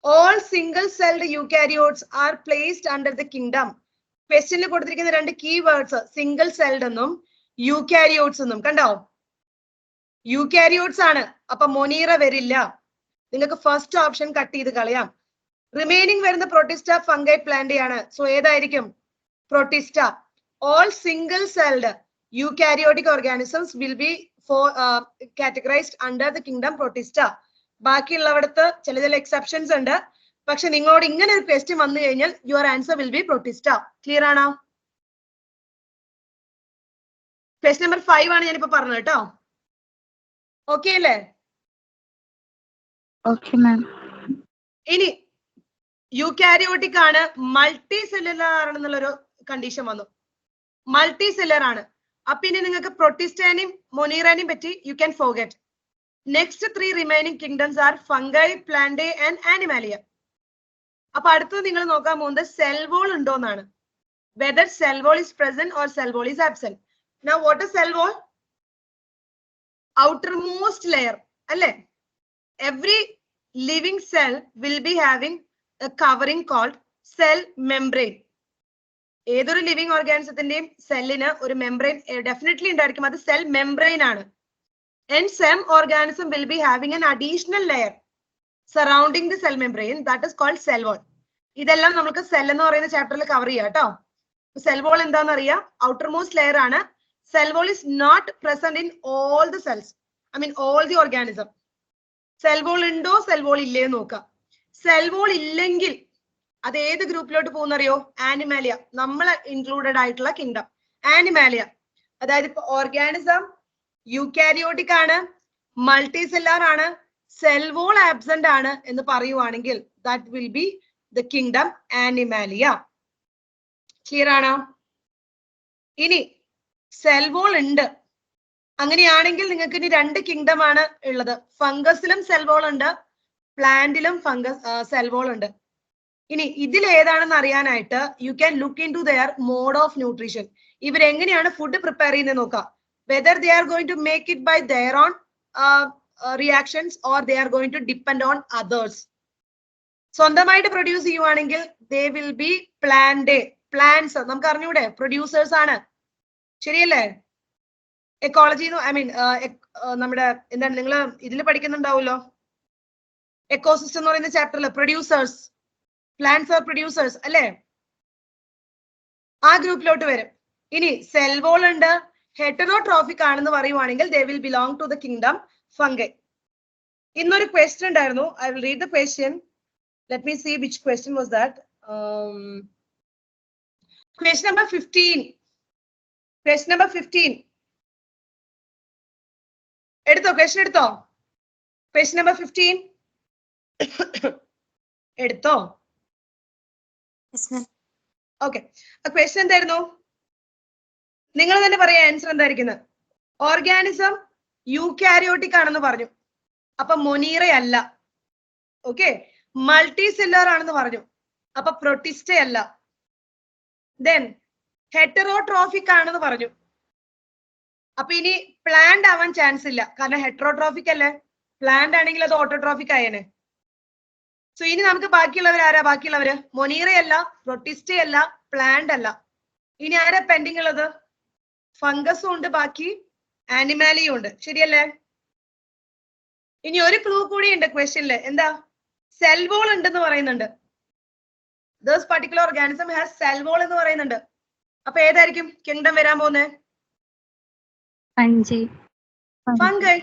All single celled eukaryotes are placed under the kingdom. ക്വസ്റ്റ്യനിൽ കൊടുത്തിരിക്കുന്ന രണ്ട് കീവേഡ്സ് സിംഗിൾ സെൽഡ് എന്നും യൂക്കാരിയോട്സ് എന്നും. കണ്ടോ? യൂക്കാരിയോട്സ് ആണ്, അപ്പൊ മൊനീറ വരില്ല. നിങ്ങൾക്ക് ഫസ്റ്റ് ഓപ്ഷൻ കട്ട് ചെയ്ത് കളയാം. റിമൈനിങ് വരുന്ന പ്രോട്ടിസ്റ്റ, ഫംഗൈ, പ്ലാന്റ് ആണ്. സോ ഏതായിരിക്കും? Protista. All single celled eukaryotic organisms will be categorized under the kingdom protista. ബാക്കിയുള്ളവിടത്ത് ചില എക്സെപ്ഷൻസ് ഉണ്ട്. പക്ഷെ നിങ്ങളോട് ഇങ്ങനെ ഒരു ക്വസ്റ്റ്യൻ വന്നു കഴിഞ്ഞാൽ your answer will be protista. Clear ആണോ? ക്വസ്റ്റ്യൻ നമ്പർ 5 ആണ് ഞാനിപ്പോ പറഞ്ഞത് കേട്ടോ. ഓക്കെ അല്ലേ? Okay, ma'am. ഇനി യൂക്കാരിയോട്ടിക് ആണ്, മൾട്ടി സെല്ലുലാർ ആണെന്നുള്ളൊരു കണ്ടീഷൻ വന്നു. മൾട്ടി സെല്ലുലാർ ആണ്. അപ്പൊ ഇനി നിങ്ങൾക്ക് പ്രൊട്ടിസ്റ്റേനെയും മൊനീറേനെയും പറ്റി you can forget. Next 3 remaining kingdoms are fungi, plant and animalia. അപ്പൊ അടുത്തത് നിങ്ങൾ നോക്കാൻ പോകുന്നത് സെൽ വോൾ ഉണ്ടോന്നാണ്. Whether cell wall is present or cell wall is absent. Now what is cell wall? outermost layer അല്ലേ? Every living cell will be having a covering called cell membrane. ഏതൊരു living ഓർഗാനിസത്തിന്റെയും സെല്ലിന് ഒരു membrane definitely ഉണ്ടായിരിക്കും. അത് cell membrane ആണ്. And some organism will be having an additional layer surrounding the cell membrane that is called cell wall. ഇതെല്ലാം നമുക്ക് cell എന്ന് പറയുന്ന ചാപ്റ്ററിൽ കവർ ചെയ്യാം കേട്ടോ. സെൽ വോൾ എന്താണെന്ന് അറിയാം. outermost layer ആണ്. Cell wall is not present in all the cells. I mean all the organism. Cell wall ഉണ്ടോ സെൽ വോൾ ഇല്ലേ നോക്കാം. സെൽ വോൾ ഇല്ലെങ്കിൽ അത് ഏത് ഗ്രൂപ്പിലോട്ട് പോകുന്നറിയോ? ആനിമാലിയ. നമ്മൾ ഇൻക്ലൂഡഡ് ആയിട്ടുള്ള കിങ്ഡം ആനിമാലിയ. അതായത് ഇപ്പൊ ഓർഗാനിസം യൂക്കാരിയോട്ടിക് ആണ്, മൾട്ടി സെല്ലാർ ആണ്, സെൽ വോൾ ആബ്സെന്റ് ആണ് എന്ന് പറയുവാണെങ്കിൽ that will B the kingdom Animalia. Clear ആണോ? ഇനി സെൽ വോൾ ഉണ്ട്, അങ്ങനെയാണെങ്കിൽ നിങ്ങൾക്ക് ഇനി 2 കിങ്ഡം ആണ് ഉള്ളത്. ഫംഗസിലും സെൽ വോൾ ഉണ്ട്, പ്ലാന്റിലും സെൽ വോൾ ഉണ്ട്. ഇനി ഇതിൽ ഏതാണെന്ന് അറിയാനായിട്ട് you can look into their mode of nutrition. ഇവരെങ്ങനെയാണ് ഫുഡ് പ്രിപ്പയർ ചെയ്യുന്നത് നോക്കാം. Whether they are going to make it by their own reactions or they are going to depend on others. സ്വന്തമായിട്ട് produce ചെയ്യുവാണെങ്കിൽ they will be plants. നമുക്ക് അറിഞ്ഞൂടെ? Producers ആണ്. ശരിയല്ലേ? Ecology നമ്മുടെ എന്താണ് നിങ്ങൾ ഇതിൽ പഠിക്കുന്നുണ്ടാവുമല്ലോ, എക്കോസിസ്റ്റം എന്ന് പറയുന്ന ചാപ്റ്ററിൽ പ്രൊഡ്യൂസേഴ്സ്, പ്ലാന്റ്സ് ആർ പ്രൊഡ്യൂസേഴ്സ് അല്ലേ? ആ ഗ്രൂപ്പിലോട്ട് വരും. ഇനി സെൽ വോൾ ഉണ്ട്, ഹെറ്ററോട്രോഫിക് ആണെന്ന് പറയുവാണെങ്കിൽ they will belong to the kingdom fungi. ഇന്നൊരു ക്വസ്റ്റ്യൻ ഉണ്ടായിരുന്നു. I will read the question. Let me see which question was that. Question number 15. Question number 15. എടുത്തോ? ക്വസ്റ്റ്യൻ എടുത്തോ? Question number 15. എടുത്തോ? Yes, ma'am. ഓക്കെ. ആ question എന്തായിരുന്നു? നിങ്ങൾ തന്നെ പറയാ ആൻസർ എന്തായിരിക്കുന്നത്. ഓർഗാനിസം യൂക്കാരിയോട്ടിക് ആണെന്ന് പറഞ്ഞു, അപ്പൊ മൊനീറ അല്ല. ഓക്കെ. മൾട്ടി സെല്ലുലാർ ആണെന്ന് പറഞ്ഞു, അപ്പൊ പ്രൊട്ടിസ്റ്റ അല്ല. ദെൻ ഹെറ്ററോട്രോഫിക് ആണെന്ന് പറഞ്ഞു, അപ്പൊ ഇനി പ്ലാന്റ് ആവാൻ ചാൻസ് ഇല്ല, കാരണം ഹെറ്ററോട്രോഫിക് അല്ലേ. പ്ലാന്റ് ആണെങ്കിൽ അത് ഓട്ടോട്രോഫിക് ആയേനെ. സോ ഇനി നമുക്ക് ബാക്കിയുള്ളവർ ആരാ? ബാക്കിയുള്ളവര് മൊനീറ അല്ല, പ്രൊട്ടിസ്റ്റ അല്ല, പ്ലാന്റ് അല്ല. ഇനി ആരാ പെൻഡിങ് ഉള്ളത്? ഫംഗസും ഉണ്ട്, ബാക്കി ആനിമാലിയും ഉണ്ട്. ശരിയല്ലേ? ഇനി ഒരു ക്ലൂ കൂടി ഉണ്ട് ക്വസ്റ്റ്യനില്. എന്താ? സെൽ വോൾ ഉണ്ടെന്ന് പറയുന്നുണ്ട്. This particular organism has cell wall എന്ന് പറയുന്നുണ്ട്. അപ്പൊ ഏതായിരിക്കും കിങ്ഡം വരാൻ പോകുന്നത്? ഫംഗൈ.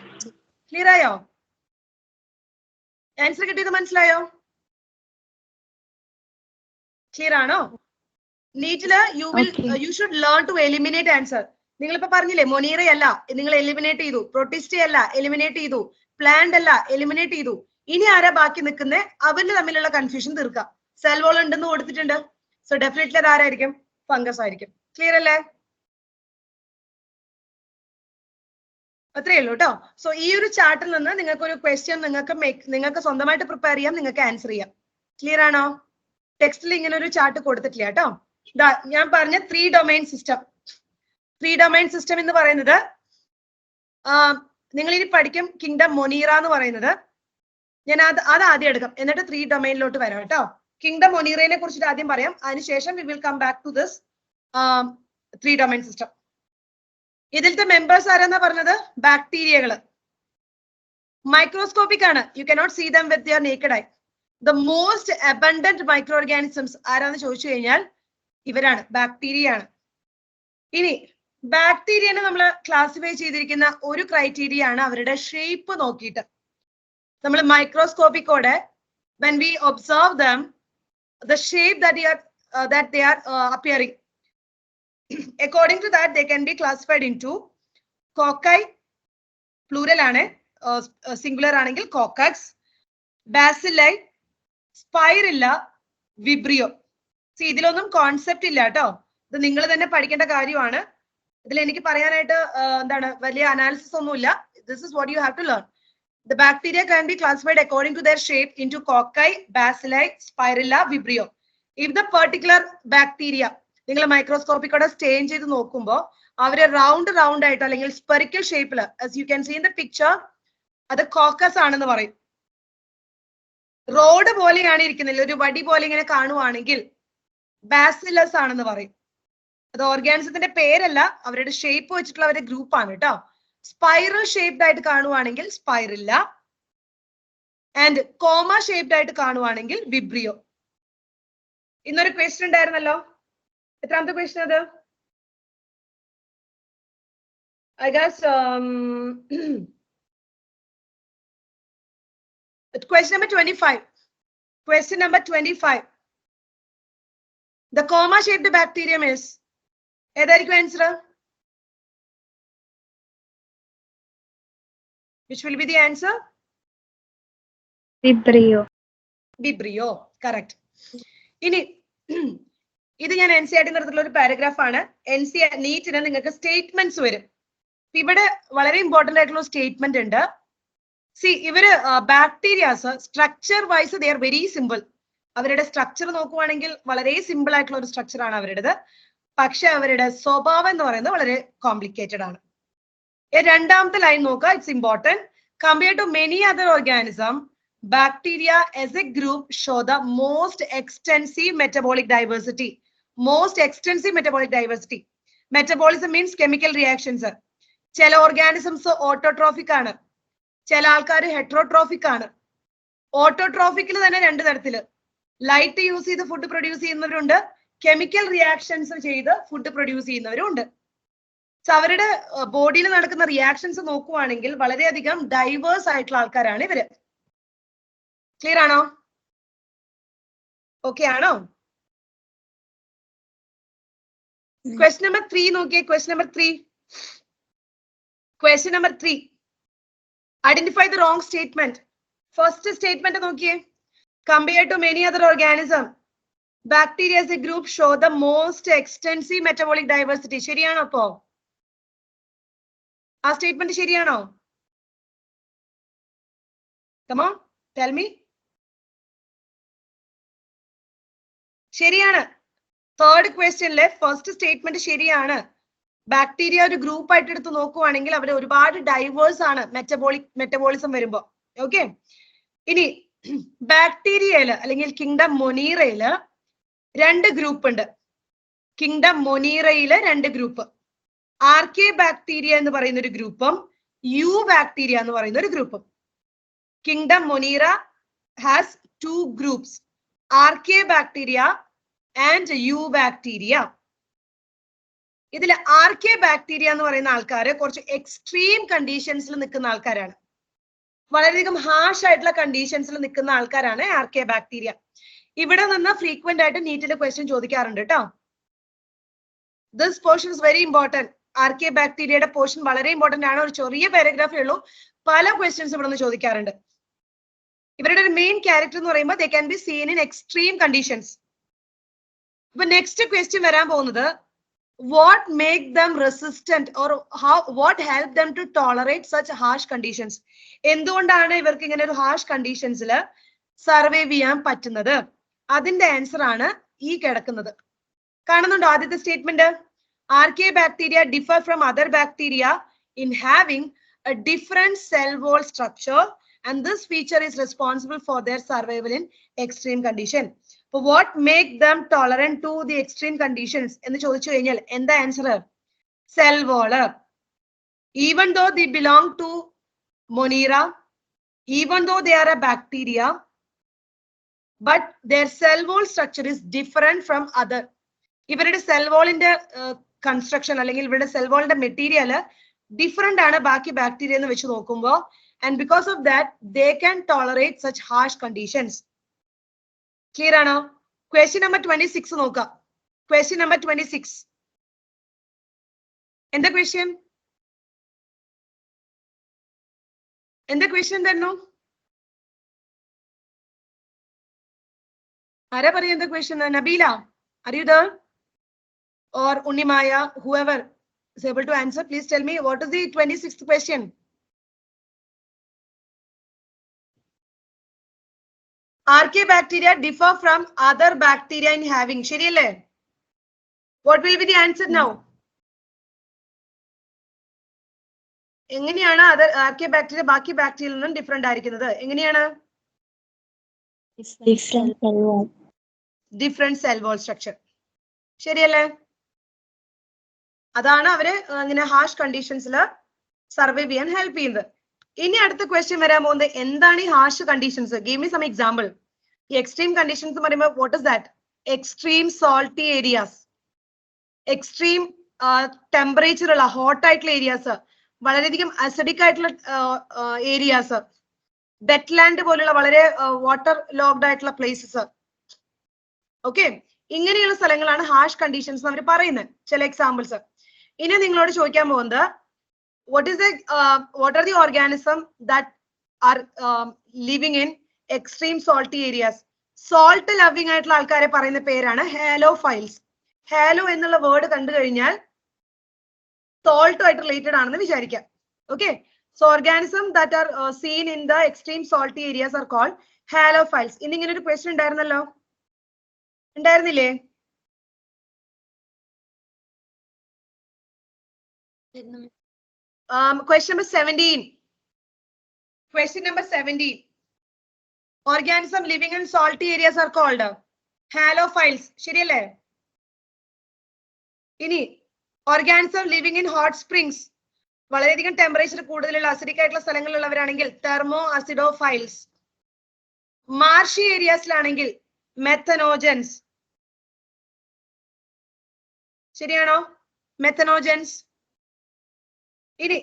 ക്ലിയർ ആയോ? ആൻസർ കിട്ടിയത് മനസ്സിലായോ? ക്ലിയർ ആണോ? നീറ്റില് you should learn to eliminate answer. നിങ്ങളിപ്പോ പറഞ്ഞില്ലേ മൊനീറ അല്ല, നിങ്ങൾ എലിമിനേറ്റ് ചെയ്തു. പ്രൊട്ടിസ്റ്റ അല്ല, എലിമിനേറ്റ് ചെയ്തു. പ്ലാന്റ് അല്ല, എലിമിനേറ്റ് ചെയ്തു. ഇനി ആരാ ബാക്കി നിൽക്കുന്നത്? അവര് തമ്മിലുള്ള കൺഫ്യൂഷൻ തീർക്കാം. സെൽ വോൾ ഉണ്ടെന്ന് കൊടുത്തിട്ടുണ്ട്, സോ ഡെഫിനറ്റ്ലി അത് ആരായിരിക്കും? ഫംഗസ് ആയിരിക്കും. ക്ലിയർ അല്ലേ? അത്രേ ഉള്ളൂ കേട്ടോ. സോ ഈ ഒരു ചാർട്ടിൽ നിന്ന് നിങ്ങൾക്ക് ഒരു ക്വസ്റ്റ്യൻ നിങ്ങൾക്ക് സ്വന്തമായിട്ട് പ്രിപ്പയർ ചെയ്യാം, നിങ്ങൾക്ക് ആൻസർ ചെയ്യാം. ക്ലിയർ ആണോ? ടെക്സ്റ്റിൽ ഇങ്ങനെ ഒരു ചാർട്ട് കൊടുത്തിട്ടില്ല കേട്ടോ. ഞാൻ പറഞ്ഞ 3 ഡൊമൈൻ സിസ്റ്റം. 3 ഡൊമൈൻ സിസ്റ്റം എന്ന് പറയുന്നത് നിങ്ങൾ ഇനി പഠിക്കും കിങ്ഡം മൊനീറ എന്ന് പറയുന്നത്. ഞാൻ അത് ആദ്യം എടുക്കാം, എന്നിട്ട് 3 ഡൊമൈനിലോട്ട് വരാം കേട്ടോ. കിങ്ഡം മൊനീറയെ കുറിച്ചിട്ട് ആദ്യം പറയാം, അതിനുശേഷം we will come back to this 3 domain system. ഇതിലത്തെ മെമ്പേഴ്സ് ആരെന്നാ പറഞ്ഞത്? ബാക്ടീരിയകള്. മൈക്രോസ്കോപ്പിക് ആണ്, you cannot see them with your naked eye. The most abundant micro organisms ആരാന്ന് ചോദിച്ചു കഴിഞ്ഞാൽ ഇവരാണ്, ബാക്ടീരിയ ആണ്. ഇനി ബാക്ടീരിയനെ നമ്മൾ ക്ലാസിഫൈ ചെയ്തിരിക്കുന്ന ഒരു ക്രൈറ്റീരിയ ആണ് അവരുടെ ഷേപ്പ് നോക്കിയിട്ട്. നമ്മൾ മൈക്രോസ്കോപ്പിക്കോടെ when we observe them, the shape that they are appearing, according to that they can be classified into cocci, plural ആണ്, singular ആണെങ്കിൽ coccus, bacilli, spirilla, vibrio. ഇതിലൊന്നും കോൺസെപ്റ്റ് ഇല്ല കേട്ടോ, ഇത് നിങ്ങൾ തന്നെ പഠിക്കേണ്ട കാര്യമാണ്. ഇതിൽ എനിക്ക് പറയാനായിട്ട് എന്താണ് വലിയ അനാലിസിസ് ഒന്നുമില്ല. This is what you have to learn. The bacteria can be classified according to their shape into cocci, bacilli, spirilla, vibrio. If the particular bacteria നിങ്ങൾ മൈക്രോസ്കോപ്പിക്കോടെ സ്റ്റെയിൻ ചെയ്ത് നോക്കുമ്പോൾ അവര് റൗണ്ട് ആയിട്ട് അല്ലെങ്കിൽ സ്പെറിക്കൽ ഷേപ്പിൽ, as you can see in the picture, അത് caucus ആണെന്ന് പറയും. റോഡ് പോലെയാണ് ഇരിക്കുന്നില്ല, ഒരു വടി പോലെ ഇങ്ങനെ കാണുവാണെങ്കിൽ ബാസിലസ് ആണെന്ന് പറയും. അത് ഓർഗാനിസത്തിന്റെ പേരല്ല, അവരുടെ ഷേപ്പ് വെച്ചിട്ടുള്ള അവരുടെ ഗ്രൂപ്പ് ആണ് കേട്ടോ. സ്പൈറൽ ഷേപ്ഡ് ആയിട്ട് കാണുവാണെങ്കിൽ സ്പൈറില്ല, ആൻഡ് കോമ ഷേപ്ഡ് ആയിട്ട് കാണുവാണെങ്കിൽ വിബ്രിയോ. ഇന്നൊരു ക്വസ്റ്റ്യൻ ഉണ്ടായിരുന്നല്ലോ, എത്രാമത്തെ ക്വസ്റ്റ്യൻ അത്? I guess question number 25. Question number 25. The comma shaped bacterium is, ഏതായിരിക്കും answer? Which will be the answer? Vibrio. Vibrio, correct. ഇനി ഇത് ഞാൻ NCERT നടത്തിയിട്ടുള്ള ഒരു പാരഗ്രാഫ് ആണ്. നീറ്റിന് നിങ്ങൾക്ക് സ്റ്റേറ്റ്മെന്റ്സ് വരും. ഇവിടെ വളരെ ഇമ്പോർട്ടന്റ് ആയിട്ടുള്ള സ്റ്റേറ്റ്മെന്റ് ഉണ്ട്. ഇവര് bacterias structure vice they are very simple. അവരുടെ സ്ട്രക്ചർ നോക്കുവാണെങ്കിൽ വളരെ സിമ്പിൾ ആയിട്ടുള്ള ഒരു സ്ട്രക്ചർ ആണ് അവരുടേത്. പക്ഷെ അവരുടെ സ്വഭാവം എന്ന് പറയുന്നത് വളരെ കോംപ്ലിക്കേറ്റഡ് ആണ്. രണ്ടാമത്തെ ലൈൻ നോക്കുക, it's important. Compared to many other organism, bacteria as a group show the most extensive metabolic diversity. Most extensive metabolic diversity. Metabolism means chemical reactions. ചില ഓർഗാനിസംസ് ഓട്ടോട്രോഫിക് ആണ്, ചില ആൾക്കാർ ഹെട്രോട്രോഫിക് ആണ്. ഓട്ടോട്രോഫിക്കിൽ തന്നെ 2 തരത്തില്, ലൈറ്റ് യൂസ് ചെയ്ത് food produce ചെയ്യുന്നവരുണ്ട്, chemical reactions ചെയ്ത് ഫുഡ് പ്രൊഡ്യൂസ് ചെയ്യുന്നവരുണ്ട്. സോ അവരുടെ ബോഡിയിൽ നടക്കുന്ന റിയാക്ഷൻസ് നോക്കുവാണെങ്കിൽ വളരെയധികം ഡൈവേഴ്സ് ആയിട്ടുള്ള ആൾക്കാരാണ് ഇവര്. ക്ലിയർ ആണോ? ഓക്കെ ആണോ? ക്വസ്റ്റ്യൻ നമ്പർ 3 നോക്കിയേ. Question number 3. Question number 3. Identify the wrong statement. First statement നോക്കിയേ. Compared to many other organisms, bacteria as a group show the most extensive metabolic diversity. ശരിയാണോ അപ്പോ? ആ സ്റ്റേറ്റ്മെന്റ് ശരിയാണോ? Come on, tell me. ശരിയാണ്. Third ക്വസ്റ്റ്യനിലെ first statement ശരിയാണ്. Bacteria ഒരു group ആയിട്ട് എടുത്ത് നോക്കുവാണെങ്കിൽ അവർ ഒരുപാട് ഡൈവേഴ്സ് ആണ് മെറ്റബോളിസം വരുമ്പോ. ഓക്കെ, ഇനി ബാക്ടീരിയയില് അല്ലെങ്കിൽ കിങ്ഡം മൊനീറയില് 2 ഗ്രൂപ്പ് ഉണ്ട്. കിങ്ഡം മൊനീറയില് 2 ഗ്രൂപ്പ്, ആർക്കെ ബാക്ടീരിയ എന്ന് പറയുന്ന ഒരു ഗ്രൂപ്പും യു ബാക്ടീരിയ എന്ന് പറയുന്ന ഒരു ഗ്രൂപ്പും. Kingdom Monera has 2 groups, archaebacteria and eubacteria. ഇതിൽ ആർക്കെ ബാക്ടീരിയ എന്ന് പറയുന്ന ആൾക്കാര് കുറച്ച് എക്സ്ട്രീം കണ്ടീഷൻസിൽ നിൽക്കുന്ന ആൾക്കാരാണ്, വളരെയധികം ഹാഷ് ആയിട്ടുള്ള കണ്ടീഷൻസിൽ നിൽക്കുന്ന ആൾക്കാരാണ് ആർക്കെ ബാക്ടീരിയ. ഇവിടെ നിന്ന് ഫ്രീക്വന്റ് ആയിട്ട് നീറ്റിലെ ക്വസ്റ്റ്യൻ ചോദിക്കാറുണ്ട് കേട്ടോ. This portion is very important. ആർക്കെ ബാക്ടീരിയയുടെ പോർഷൻ വളരെ ഇമ്പോർട്ടന്റ് ആണ്. ഒരു ചെറിയ പാരഗ്രാഫേ ഉള്ളൂ, പല ക്വസ്റ്റ്യൻസ് ഇവിടെ നിന്ന് ചോദിക്കാറുണ്ട്. ഇവരുടെ ഒരു മെയിൻ ക്യാരക്ടർ എന്ന് പറയുമ്പോൾ they can be seen in extreme conditions. ഇപ്പൊ നെക്സ്റ്റ് ക്വസ്റ്റ്യൻ വരാൻ പോകുന്നത് what make them resistant or what help them to tolerate such harsh conditions? എന്തുകൊണ്ടാണ് ഇവർക്ക് ഇങ്ങനെ ഒരു harsh conditions-ൽ സർവൈവ് ചെയ്യാൻ പറ്റുന്നത്? അതിന്റെ ആൻസർ ആണ് ഈ കിടക്കുന്നത്. കാണുന്നുണ്ടോ ആദ്യത്തെ statement? Archaebacteria differ from other bacteria in having a different cell wall structure, and this feature is responsible for their survival in extreme condition. So what make them tolerant to the extreme conditions? എന്ന് ചോദിച്ചു കഴിഞ്ഞാൽ എന്താ answer? Cell wall. Even though they belong to Monera, even though they are a bacteria, but their cell wall structure is different from other. ഇവരുടെ cell വാളിന്റെ construction അല്ലെങ്കിൽ ഇവരുടെ cell വാളിന്റെ material different ആണ് ബാക്കി ബാക്ടീരിയ എന്ന് വെച്ച് നോക്കുമ്പോൾ, and because of that they can tolerate such harsh conditions. Clear ആണോ? ക്വസ്റ്റ്യൻ നമ്പർ 26 നോക്കാം. ക്വസ്റ്റ്യൻ നമ്പർ 26 എന്താ ക്വസ്റ്റ്യൻ? എന്താ ക്വസ്റ്റ്യൻ തരുന്നു? ആരാ പറയാ എന്താ question? Nabeela, are you there? Or Unnimaya, whoever is able to answer, please tell me what is the 26th question. Archaebacteria differ from other bacteria in having. ശരിയല്ലേ? What will be the answer now? എങ്ങനെയാണ് ആർക്കിയോബാക്ടീരിയ ബാക്കി ബാക്ടീരിയയിൽ നിന്നും different ആയിരിക്കുന്നത്? എങ്ങനെയാണ്? Different cell wall structure. ശരിയല്ലേ? അതാണ് അവര് അങ്ങനെ ഹാർഷ് കണ്ടീഷൻസിൽ സർവൈവ് ചെയ്യാൻ ഹെൽപ്പ് ചെയ്യുന്നത്. ഇനി അടുത്ത ക്വസ്റ്റ്യൻ വരാൻ പോകുന്നത് എന്താണ് ഈ ഹാർഷ് കണ്ടീഷൻസ്? Give me some example. ഈ എക്സ്ട്രീം കണ്ടീഷൻസ് എന്ന് പറയുമ്പോൾ what is that? Extreme salty areas, extreme temperature ഉള്ള ഹോട്ട് ആയിട്ടുള്ള ഏരിയാസ്, വളരെയധികം അസിഡിക് ആയിട്ടുള്ള ഏരിയാസ്, വെറ്റ്ലാൻഡ് പോലുള്ള വളരെ വാട്ടർ ലോക്ഡ് ആയിട്ടുള്ള പ്ലേസസ്. ഓക്കെ, ഇങ്ങനെയുള്ള സ്ഥലങ്ങളാണ് ഹാർഷ് കണ്ടീഷൻസ് അവർ പറയുന്നത്. ചില എക്സാമ്പിൾസ്. ഇനി നിങ്ങളോട് ചോദിക്കാൻ പോകുന്നത് what are the organism that are living in extreme salty areas? Salt loving ആയിട്ടുള്ള ആൾക്കാരെ പറയുന്ന പേരാണ് ഹാലോഫൈൽസ്. ഹാലോ എന്നുള്ള വേർഡ് കണ്ടു കഴിഞ്ഞാൽ സോൾട്ടുമായിട്ട് റിലേറ്റഡ് ആണെന്ന് വിചാരിക്കാം. Okay, so organism that are seen in the extreme salty areas are called halophiles. ഇന്നിങ്ങനെ ഒരു ക്വസ്റ്റ്യൻ ഉണ്ടായിരുന്നല്ലോ, ഉണ്ടായിരുന്നില്ലേ? Question number 17. Question number 17. Organism living in salty areas are called halophiles. ശരിയല്ലേ? ഇനി organism living in hot springs, വളരെയധികം temperature കൂടുതലുള്ള acidic ആയിട്ടുള്ള സ്ഥലങ്ങളിലുള്ളവരാണെങ്കിൽ തെർമോ അസിഡോഫൈൽസ്. മാർഷി ഏരിയാസിലാണെങ്കിൽ മെത്തനോജൻസ്. ശരിയാണോ? മെത്തനോജൻസ്. ഇനി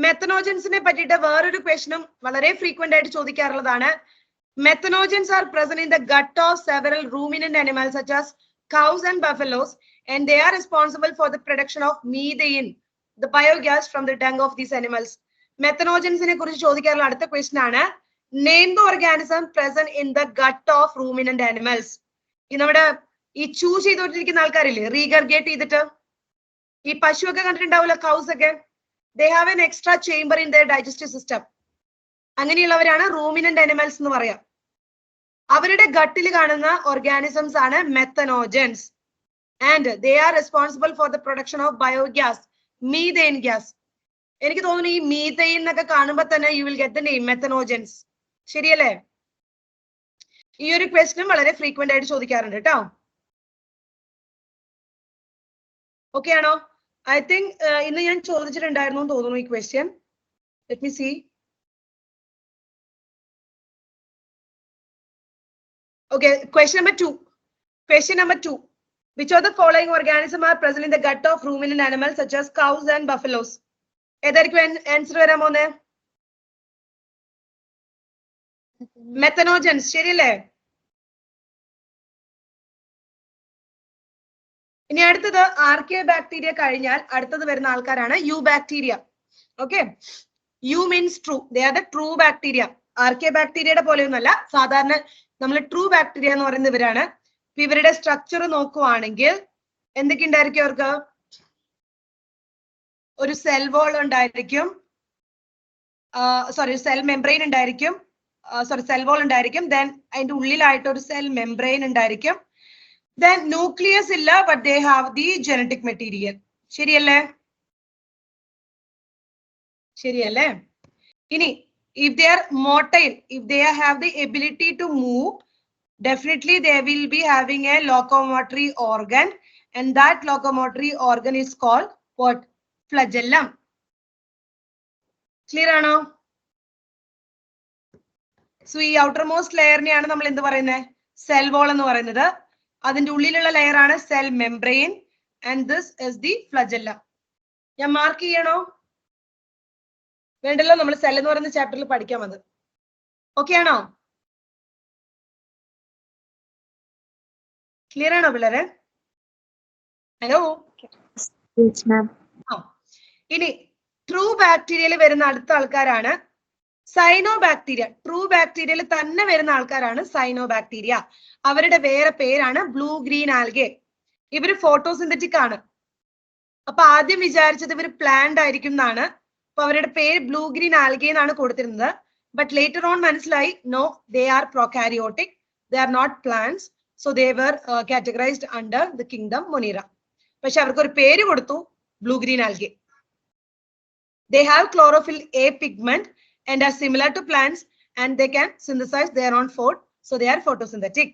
മെത്തനോജൻസിനെ പറ്റിയിട്ട് വേറൊരു ക്വസ്റ്റനും വളരെ ഫ്രീക്വന്റ് ആയിട്ട് ചോദിക്കാറുള്ളതാണ്. Methanogens are present in the gut of several ruminant animals such as cows and buffaloes, and they are responsible for the production of methane, the biogas from the dung of these animals. മെത്തനോജൻസിനെ കുറിച്ച് ചോദിക്കാറുള്ള അടുത്ത question ആണ് name the organism present in the gut of ruminant animals. ഈ നമ്മുടെ ഈ chew ചെയ്തോണ്ടിരിക്കുന്ന ആൾക്കാരില്ലേ, റീഗർഗേറ്റ് ചെയ്തിട്ട്, ഈ പശുവൊക്കെ കണ്ടിട്ടുണ്ടാവില്ല, കൗസ് ഒക്കെ, they have an extra chamber in their digestive system. അങ്ങനെയുള്ളവരാണ് റൂമിനന്റ് അനിമൽസ് എന്ന് പറയാം. അവരുടെ ഗട്ടിൽ കാണുന്ന ഓർഗാനിസംസ് ആണ് methanogens, and they are responsible for the production of biogas, methane gas. എനിക്ക് തോന്നുന്നു ഈ മീഥൈൻ എന്നൊക്കെ കാണുമ്പോൾ തന്നെ you will get the name methanogens. ശരിയല്ലേ? ഈ ഒരു ക്വസ്റ്റനും വളരെ ഫ്രീക്വന്റ് ആയിട്ട് ചോദിക്കാറുണ്ട് കേട്ടോ. ഓക്കെ ആണോ? I think ഇന്ന് ഞാൻ ചോദിച്ചിട്ടുണ്ടായിരുന്നു എന്ന് തോന്നുന്നു ഈ question. Let me see. Okay, question number 2. Question number 2. Which of the following organisms are present in the gut of ruminant animals such as cows and buffaloes? ഏതായിരിക്കും ആൻസർ വരാൻ പോകുന്നത്? മെത്തനോജൻസ്. ശരിയല്ലേ? ഇനി അടുത്തത് ആർക്കിയോബാക്ടീരിയ കഴിഞ്ഞാൽ അടുത്തത് വരുന്ന ആൾക്കാരാണ് eubacteria. Okay, eu means true. They are the true bacteria. ആർക്കിയോബാക്ടീരിയയുടെ പോലെയൊന്നുമല്ല, സാധാരണ നമ്മൾ ട്രൂ ബാക്ടീരിയ എന്ന് പറയുന്ന ഇവരാണ്. ഇവരുടെ സ്ട്രക്ചർ നോക്കുവാണെങ്കിൽ എന്തൊക്കെ ഉണ്ടായിരിക്കും അവർക്ക്? ഒരു സെൽ വോൾ ഉണ്ടായിരിക്കും, സോറി സെൽ മെംബ്രെയിൻ ഉണ്ടായിരിക്കും, സെൽ വോൾ ഉണ്ടായിരിക്കും. ദെൻ അതിന്റെ ഉള്ളിലായിട്ട് ഒരു സെൽ മെംബ്രെയിൻ ഉണ്ടായിരിക്കും. ദെൻ ന്യൂക്ലിയസ് ഇല്ല, but they have the genetic material. ശരിയല്ലേ? ശരിയല്ലേ? ഇനി if they are motile, if they have the ability to move, definitely they will be having a locomotory organ, and that locomotory organ is called what? Flagellum. Clear ആണോ? So ഈ outermost ലെയറിനെയാണ് നമ്മൾ എന്ത് പറയുന്നത്? Cell wall എന്ന് പറയുന്നത്. അതിന്റെ ഉള്ളിലുള്ള layer ആണ് cell membrane, and this is the flagellum. ഞാൻ മാർക്ക് ചെയ്യണോ? വേണ്ടല്ലോ, നമ്മൾ സെൽ എന്ന് പറയുന്ന ചാപ്റ്ററിൽ പഠിക്കാൻ വന്നത്. ഓക്കെ ആണോ? ക്ലിയർ ആണോ പിള്ളേരെ? ഹലോ. ഇനി ട്രൂ ബാക്ടീരിയയിൽ വരുന്ന അടുത്ത ആൾക്കാരാണ് സൈനോ ബാക്ടീരിയ. ട്രൂ ബാക്ടീരിയയിൽ തന്നെ വരുന്ന ആൾക്കാരാണ് സൈനോ ബാക്ടീരിയ. അവരുടെ വേറെ പേരാണ് ബ്ലൂ ഗ്രീൻ ആൽഗെ. ഇവര് ഫോട്ടോസിന്തറ്റിക് ആണ്. അപ്പൊ ആദ്യം വിചാരിച്ചത് ഇവർ പ്ലാന്റ് ആയിരിക്കും എന്നാണ്. അപ്പൊ അവരുടെ പേര് ബ്ലൂ ഗ്രീൻ ആൽഗെ എന്നാണ് കൊടുത്തിരുന്നത്. ബട്ട് ലേറ്റർ ഓൺ മനസ്സിലായി, no, they are prokaryotic, they are not plants. So they were categorised under the kingdom Monera. പക്ഷെ അവർക്ക് ഒരു പേര് കൊടുത്തു, blue green algae. They have chlorophyll A pigment and are similar to plants, and they can synthesize their own food, so they are photosynthetic.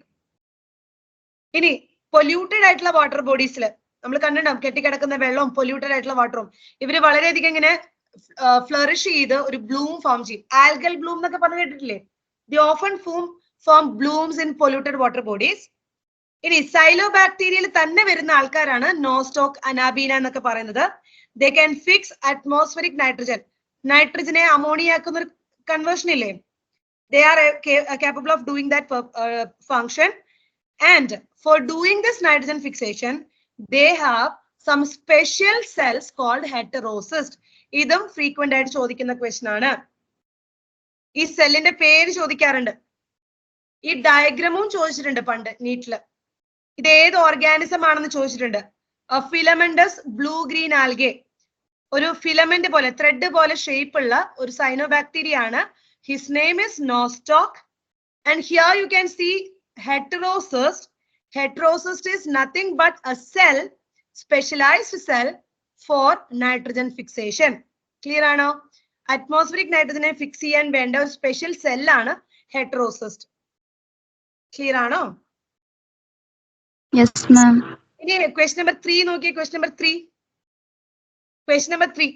ഇനി polluted ആയിട്ടുള്ള water ബോഡീസിൽ നമ്മൾ കണ്ടിട്ടുണ്ടാവും, കെട്ടിക്കിടക്കുന്ന വെള്ളവും പൊല്യൂട്ടഡ് ആയിട്ടുള്ള വാട്ടറും. ഇവര് വളരെയധികം ഇങ്ങനെ ഫ്ലറിഷ് ചെയ്ത് ഒരു ബ്ലൂം ഫോം ചെയ്യും. ആൽഗൽ ബ്ലൂം എന്നൊക്കെ പറഞ്ഞു കേട്ടിട്ടില്ലേ? The often form blooms in polluted water bodies. ഇനി സൈലോ ബാക്ടീരിയയിൽ തന്നെ വരുന്ന ആൾക്കാരാണ് നോസ്റ്റോക്ക്, അനാബീന എന്നൊക്കെ പറയുന്നത്. They can fix atmospheric nitrogen. നൈട്രജനെ അമോണിയാക്കുന്ന ഒരു കൺവേർഷൻ ഇല്ലേ? They are capable of doing that function. And for doing this nitrogen fixation, they have some special cells called heterocyst. ഇതും frequent ആയിട്ട് ചോദിക്കുന്ന ക്വസ്റ്റൻ ആണ്. ഈ സെല്ലിന്റെ പേര് ചോദിക്കാറുണ്ട്. ഈ ഡയഗ്രമും ചോദിച്ചിട്ടുണ്ട് പണ്ട് നീറ്റില്. ഇത് ഏത് ഓർഗാനിസം ആണെന്ന് ചോദിച്ചിട്ടുണ്ട്. Filamentous blue green algae. ഒരു ഫിലമെന്റ് പോലെ, ത്രെഡ് പോലെ ഷേപ്പ് ഉള്ള ഒരു സൈനോ ബാക്ടീരിയ ആണ്. His name is Nostoc. And here you can see heterocyst. Heterocyst is nothing but a cell, specialized cell for nitrogen fixation. Clear ആണോ? Atmospheric നൈട്രജനെ fix ചെയ്യാൻ വേണ്ട ഒരു സ്പെഷ്യൽ സെല്ലാണ് heterocyst. ക്ലിയർ ആണോ? Yes, ma'am. ഇനി question number 3 നോക്കിയേ. Question number 3. Question number 3.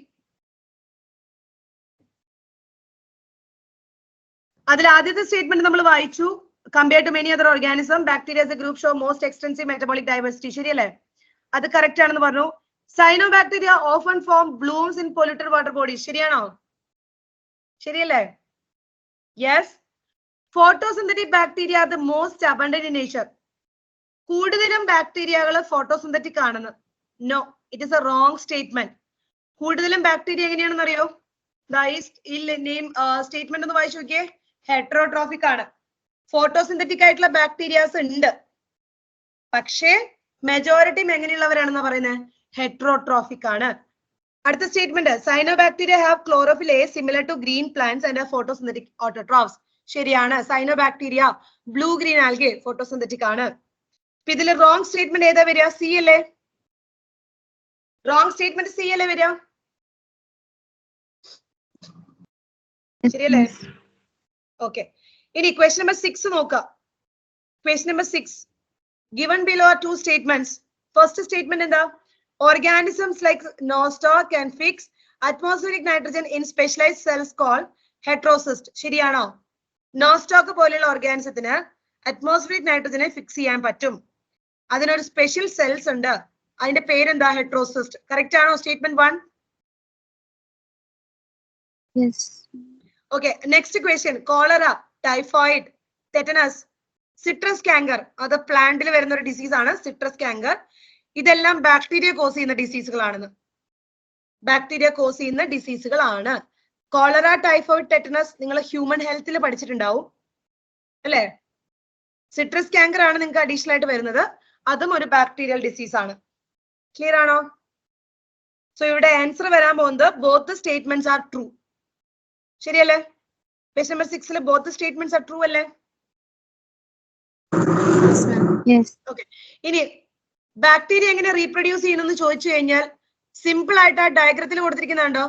അതിൽ ആദ്യത്തെ സ്റ്റേറ്റ്മെന്റ് നമ്മൾ വായിച്ചു. Compared to many other organism, bacteria as a group show most extensive metabolic diversity. ശരിയല്ലേ? അത് കറക്റ്റ് ആണെന്ന് പറഞ്ഞു. Cyanobacteria often form blooms in polluted water bodies. ശരിയാണോ? ശരിയല്ലേ? Yes. Photosynthetic bacteria are the most abundant in nature. കൂടുതലും ബാക്ടീരിയകൾ photosynthetic ആണെന്ന്. No, it is a wrong statement. കൂടുതലും ബാക്ടീരിയ എങ്ങനെയാണെന്ന് അറിയോ? സ്റ്റേറ്റ്മെന്റ് ഒന്ന് വായിച്ചു നോക്കിയേ. ഹെട്രോട്രോഫിക് ആണ്. ഫോട്ടോസിന്തറ്റിക് ആയിട്ടുള്ള ബാക്ടീരിയാസ് ഉണ്ട്, പക്ഷേ മെജോറിറ്റിയും എങ്ങനെയുള്ളവരാണെന്ന് പറയുന്നത്? ഹെട്രോട്രോഫിക് ആണ്. അടുത്ത statement, cyanobacteria have chlorophyll a similar to green plants and photosynthetic autotrophs. ശരിയാണ്. Cyanobacteria blue green algae photosynthetic ആണ്. ഇതിൽ റോങ് സ്റ്റേറ്റ്മെന്റ് ഏതാ വരിക? സി അല്ലേ? റോങ് സ്റ്റേറ്റ്മെന്റ് സി അല്ലേ വരിക? ശരിയല്ലേ? ഓക്കെ. ഇനി ക്വസ്റ്റ്യൻ നമ്പർ 6 നോക്കാം. Question number 6. Given below are 2 statements. First statement എന്താ? Organisms like nostoc can fix atmospheric nitrogen in specialized cells called heterocyst. ശരിയാണോ? നോസ്റ്റോക്ക് പോലെയുള്ള ഓർഗാനിസത്തിന് അറ്റ്മോസ്ഫിയറിക് നൈട്രജനെ ഫിക്സ് ചെയ്യാൻ പറ്റും. അതിനൊരു സ്പെഷ്യൽ സെൽസ് ഉണ്ട്. അതിന്റെ പേരെന്താ? ഹെട്രോസിസ്റ്റ്. കറക്റ്റ് ആണോ statement 1? Yes. Okay. Next question, cholera, typhoid, tetanus, citrus Kanker. അത് പ്ലാന്റിൽ വരുന്ന ഒരു ഡിസീസ് ആണ് സിട്രസ് കാങ്കർ. ഇതെല്ലാം ബാക്ടീരിയ കോസ് ചെയ്യുന്ന ഡിസീസുകളാണെന്ന്. ബാക്ടീരിയ കോസ് ചെയ്യുന്ന ഡിസീസുകളാണ്. കോളറ, ടൈഫോയിഡ്, ടെറ്റനസ് നിങ്ങൾ ഹ്യൂമൻ ഹെൽത്തിൽ പഠിച്ചിട്ടുണ്ടാവും അല്ലെ? സിട്രസ് കാങ്കർ ആണ് നിങ്ങൾക്ക് അഡീഷണൽ ആയിട്ട് വരുന്നത്. അതും ഒരു ബാക്ടീരിയൽ ഡിസീസ് ആണ്. ക്ലിയർ ആണോ? സോ ഇവിടെ ആൻസർ വരാൻ പോകുന്നത് ബോത്ത് സ്റ്റേറ്റ്മെന്റ്സ് ആർ ട്രൂ. ശരിയല്ലേ? Page number 6 both statements are true അല്ലേ? Yes. ഓക്കെ. ഇനി ബാക്ടീരിയ എങ്ങനെ റീപ്രൊഡ്യൂസ് ചെയ്യണമെന്ന് ചോദിച്ചു കഴിഞ്ഞാൽ സിമ്പിൾ ആയിട്ട് ആ ഡയഗ്രത്തിൽ കൊടുത്തിരിക്കുന്നുണ്ടോ?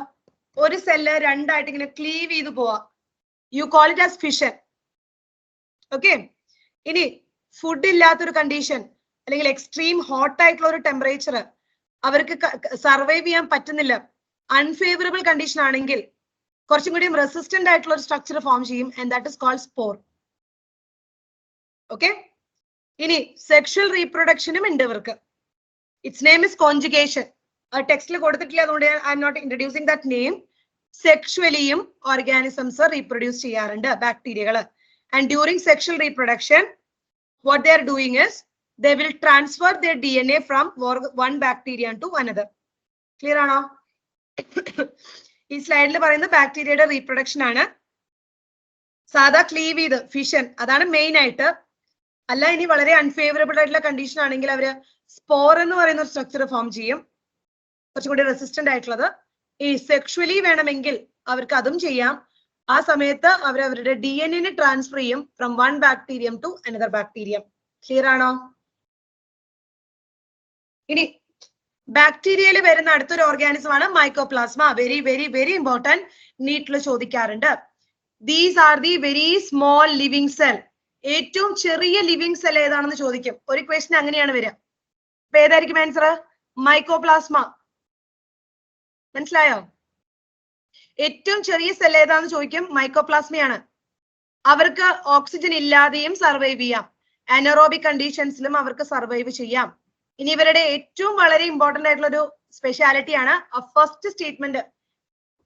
ഒരു സെല്ല് രണ്ടായിട്ട് ഇങ്ങനെ ക്ലീവ് ചെയ്ത് പോവാ. You call it as fission. Okay. ഇനി ഫുഡ് ഇല്ലാത്തൊരു കണ്ടീഷൻ അല്ലെങ്കിൽ എക്സ്ട്രീം ഹോട്ട് ആയിട്ടുള്ള ഒരു ടെമ്പറേച്ചർ അവർക്ക് സർവൈവ് ചെയ്യാൻ പറ്റുന്നില്ല, അൺഫേവറബിൾ കണ്ടീഷൻ ആണെങ്കിൽ കുറച്ചും കൂടി റെസിസ്റ്റന്റ് ആയിട്ടുള്ള ഒരു സ്ട്രക്ചർ ഫോം ചെയ്യും, and that is called spore. Okay. ഇനി സെക്ഷൽ റീപ്രൊഡക്ഷനും ഉണ്ട് ഇവർക്ക്. It's name is conjugation. ടെക്സ്റ്റിൽ കൊടുത്തിട്ടില്ല, അതുകൊണ്ട് I'm not introducing that name. സെക്ഷുവലിയും ഓർഗാനിസംസ് റീപ്രൊഡ്യൂസ് ചെയ്യാറുണ്ട് ബാക്ടീരിയകള്. And during sexual reproduction what they are doing is they will transfer their DNA from one bacteria to another. Clear ആണോ? ഈ സ്ലൈഡിൽ പറയുന്നത് ബാക്ടീരിയയുടെ റീപ്രൊഡക്ഷൻ ആണ്. സാധാ ക്ലീവ് ചെയ്ത് ഫിഷൻ അതാണ് മെയിൻ ആയിട്ട്. അല്ല, ഇനി വളരെ അൺഫേവറബിൾ ആയിട്ടുള്ള കണ്ടീഷൻ ആണെങ്കിൽ അവര് സ്പോർ എന്ന് പറയുന്ന ഒരു സ്ട്രക്ചർ ഫോം ചെയ്യും, കുറച്ചും കൂടി റെസിസ്റ്റന്റ് ആയിട്ടുള്ളത്. ഈ സെക്ഷുവലി വേണമെങ്കിൽ അവർക്ക് അതും ചെയ്യാം. ആ സമയത്ത് അവരുടെ DNA ട്രാൻസ്ഫർ ചെയ്യും from one bacterium to another bacterium. Clear ആണോ? ഇനി ബാക്ടീരിയയിൽ വരുന്ന അടുത്തൊരു ഓർഗാനിസം ആണ് mycoplasma. Very very very important, നീറ്റിൽ ചോദിക്കാറുണ്ട്. These are the very small living cell. ഏറ്റവും ചെറിയ ലിവിങ് സെൽ ഏതാണെന്ന് ചോദിക്കും. ഒരു ക്വസ്റ്റ്യൻ അങ്ങനെയാണ് വരിക. അപ്പൊ ഏതായിരിക്കും ആൻസർ? മൈക്കോപ്ലാസ്മ. മനസ്സിലായോ? ഏറ്റവും ചെറിയ സെൽ ഏതാണെന്ന് ചോദിക്കും, മൈക്കോപ്ലാസ്മയാണ്. അവർക്ക് ഓക്സിജൻ ഇല്ലാതെയും സർവൈവ് ചെയ്യാം, അനറോബിക് കണ്ടീഷൻസിലും അവർക്ക് സർവൈവ് ചെയ്യാം. ഇനി ഇവരുടെ ഏറ്റവും വളരെ ഇമ്പോർട്ടന്റ് ആയിട്ടുള്ള ഒരു സ്പെഷ്യാലിറ്റി ആണ് first statement.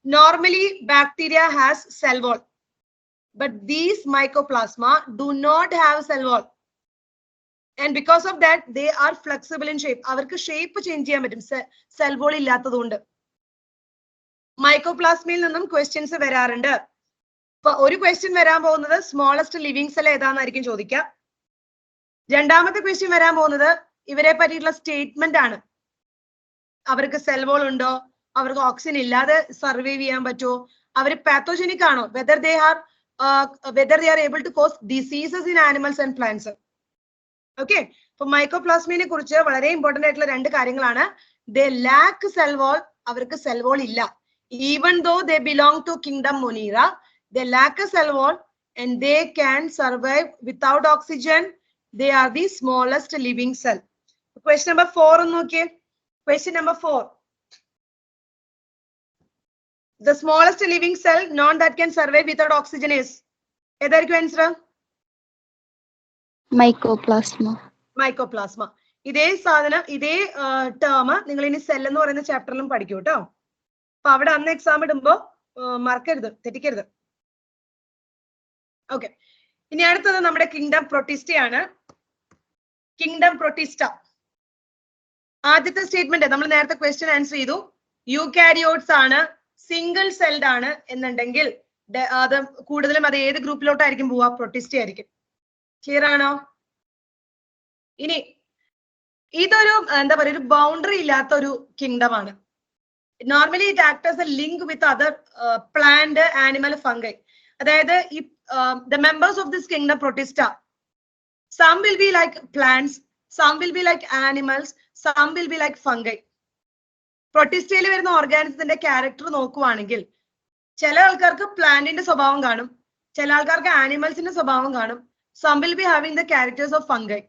Normally bacteria has cell wall, but these mycoplasma do not have cell wall, and because of that they are flexible in shape. അവർക്ക് ഷേപ്പ് ചേഞ്ച് ചെയ്യാൻ പറ്റും സെൽ വാൾ ഇല്ലാത്തതുകൊണ്ട്. മൈക്കോപ്ലാസ്മയിൽ നിന്നും ക്വസ്റ്റ്യൻസ് വരാറുണ്ട്. ഇപ്പൊ ഒരു ക്വസ്റ്റ്യൻ വരാൻ പോകുന്നത് സ്മോളസ്റ്റ് ലിവിങ് സെൽ ഏതാണെന്നായിരിക്കും ചോദിക്കാം. രണ്ടാമത്തെ ക്വസ്റ്റ്യൻ വരാൻ പോകുന്നത് ഇവരെ പറ്റിയിട്ടുള്ള സ്റ്റേറ്റ്മെന്റ് ആണ്. അവർക്ക് സെൽ വാൾ ഉണ്ടോ, അവർക്ക് ഓക്സിജൻ ഇല്ലാതെ സർവൈവ് ചെയ്യാൻ പറ്റുമോ, അവർ പാത്തോജനിക് ആണോ, whether they are able to cause diseases in animals and plants. Okay. അപ്പൊ മൈക്കോപ്ലാസ്മിനെ കുറിച്ച് വളരെ ഇമ്പോർട്ടന്റ് ആയിട്ടുള്ള രണ്ട് കാര്യങ്ങളാണ്. ദേ ലാക്ക് സെൽ വാൾ, അവർക്ക് സെൽ വാൾ ഇല്ല. Even though they belong to kingdom Monera, they lack a cell wall and they can survive without oxygen. They are the smallest living cell. Question number 4 on okay. Question number 4. The smallest living cell known that can survive without oxygen is? ഏതായിരിക്കും answer? Mycoplasma. Mycoplasma. ഇതേ സാധനം, ഇതേ term നിങ്ങൾ ഇനി cell എന്ന് പറയുന്ന ചാപ്റ്ററിലും പഠിക്കും കേട്ടോ. അപ്പൊ അവിടെ അന്ന് എക്സാം ഇടുമ്പോ മറക്കരുത്, തെറ്റിക്കരുത്. ഓക്കെ. ഇനി അടുത്തത് നമ്മുടെ കിങ്ഡം പ്രൊട്ടിസ്റ്റയാണ്. Kingdom protista. ആദ്യത്തെ സ്റ്റേറ്റ്മെന്റ് നമ്മൾ നേരത്തെ ക്വസ്റ്റ്യൻ ആൻസർ ചെയ്തു. യൂകാരിയോട്സ് ആണ്, സിംഗിൾ സെൽഡ് ആണ് എന്നുണ്ടെങ്കിൽ അത് കൂടുതലും അത് ഏത് ഗ്രൂപ്പിലോട്ടായിരിക്കും പോവാ? പ്രൊട്ടിസ്റ്റ ആയിരിക്കും. ക്ലിയർ ആണോ? ഇനി ഇതൊരു എന്താ പറയുക, ഒരു ബൗണ്ടറി ഇല്ലാത്ത ഒരു കിങ്ഡം ആണ്. Normally it acts as a link with other plant, animal, fungi. അതായത് the members of this kingdom protista, some will be like plants, some will be like animals, some will be like fungi. പ്രൊട്ടിസ്റ്റയിൽ വരുന്ന ഓർഗാനിസത്തിന്റെ character നോക്കുവാണെങ്കിൽ ചില ആൾക്കാർക്ക് പ്ലാന്റിന്റെ സ്വഭാവം കാണും, ചില ആൾക്കാർക്ക് ആനിമൽസിന്റെ സ്വഭാവം കാണും. some will be having the characters of fungi.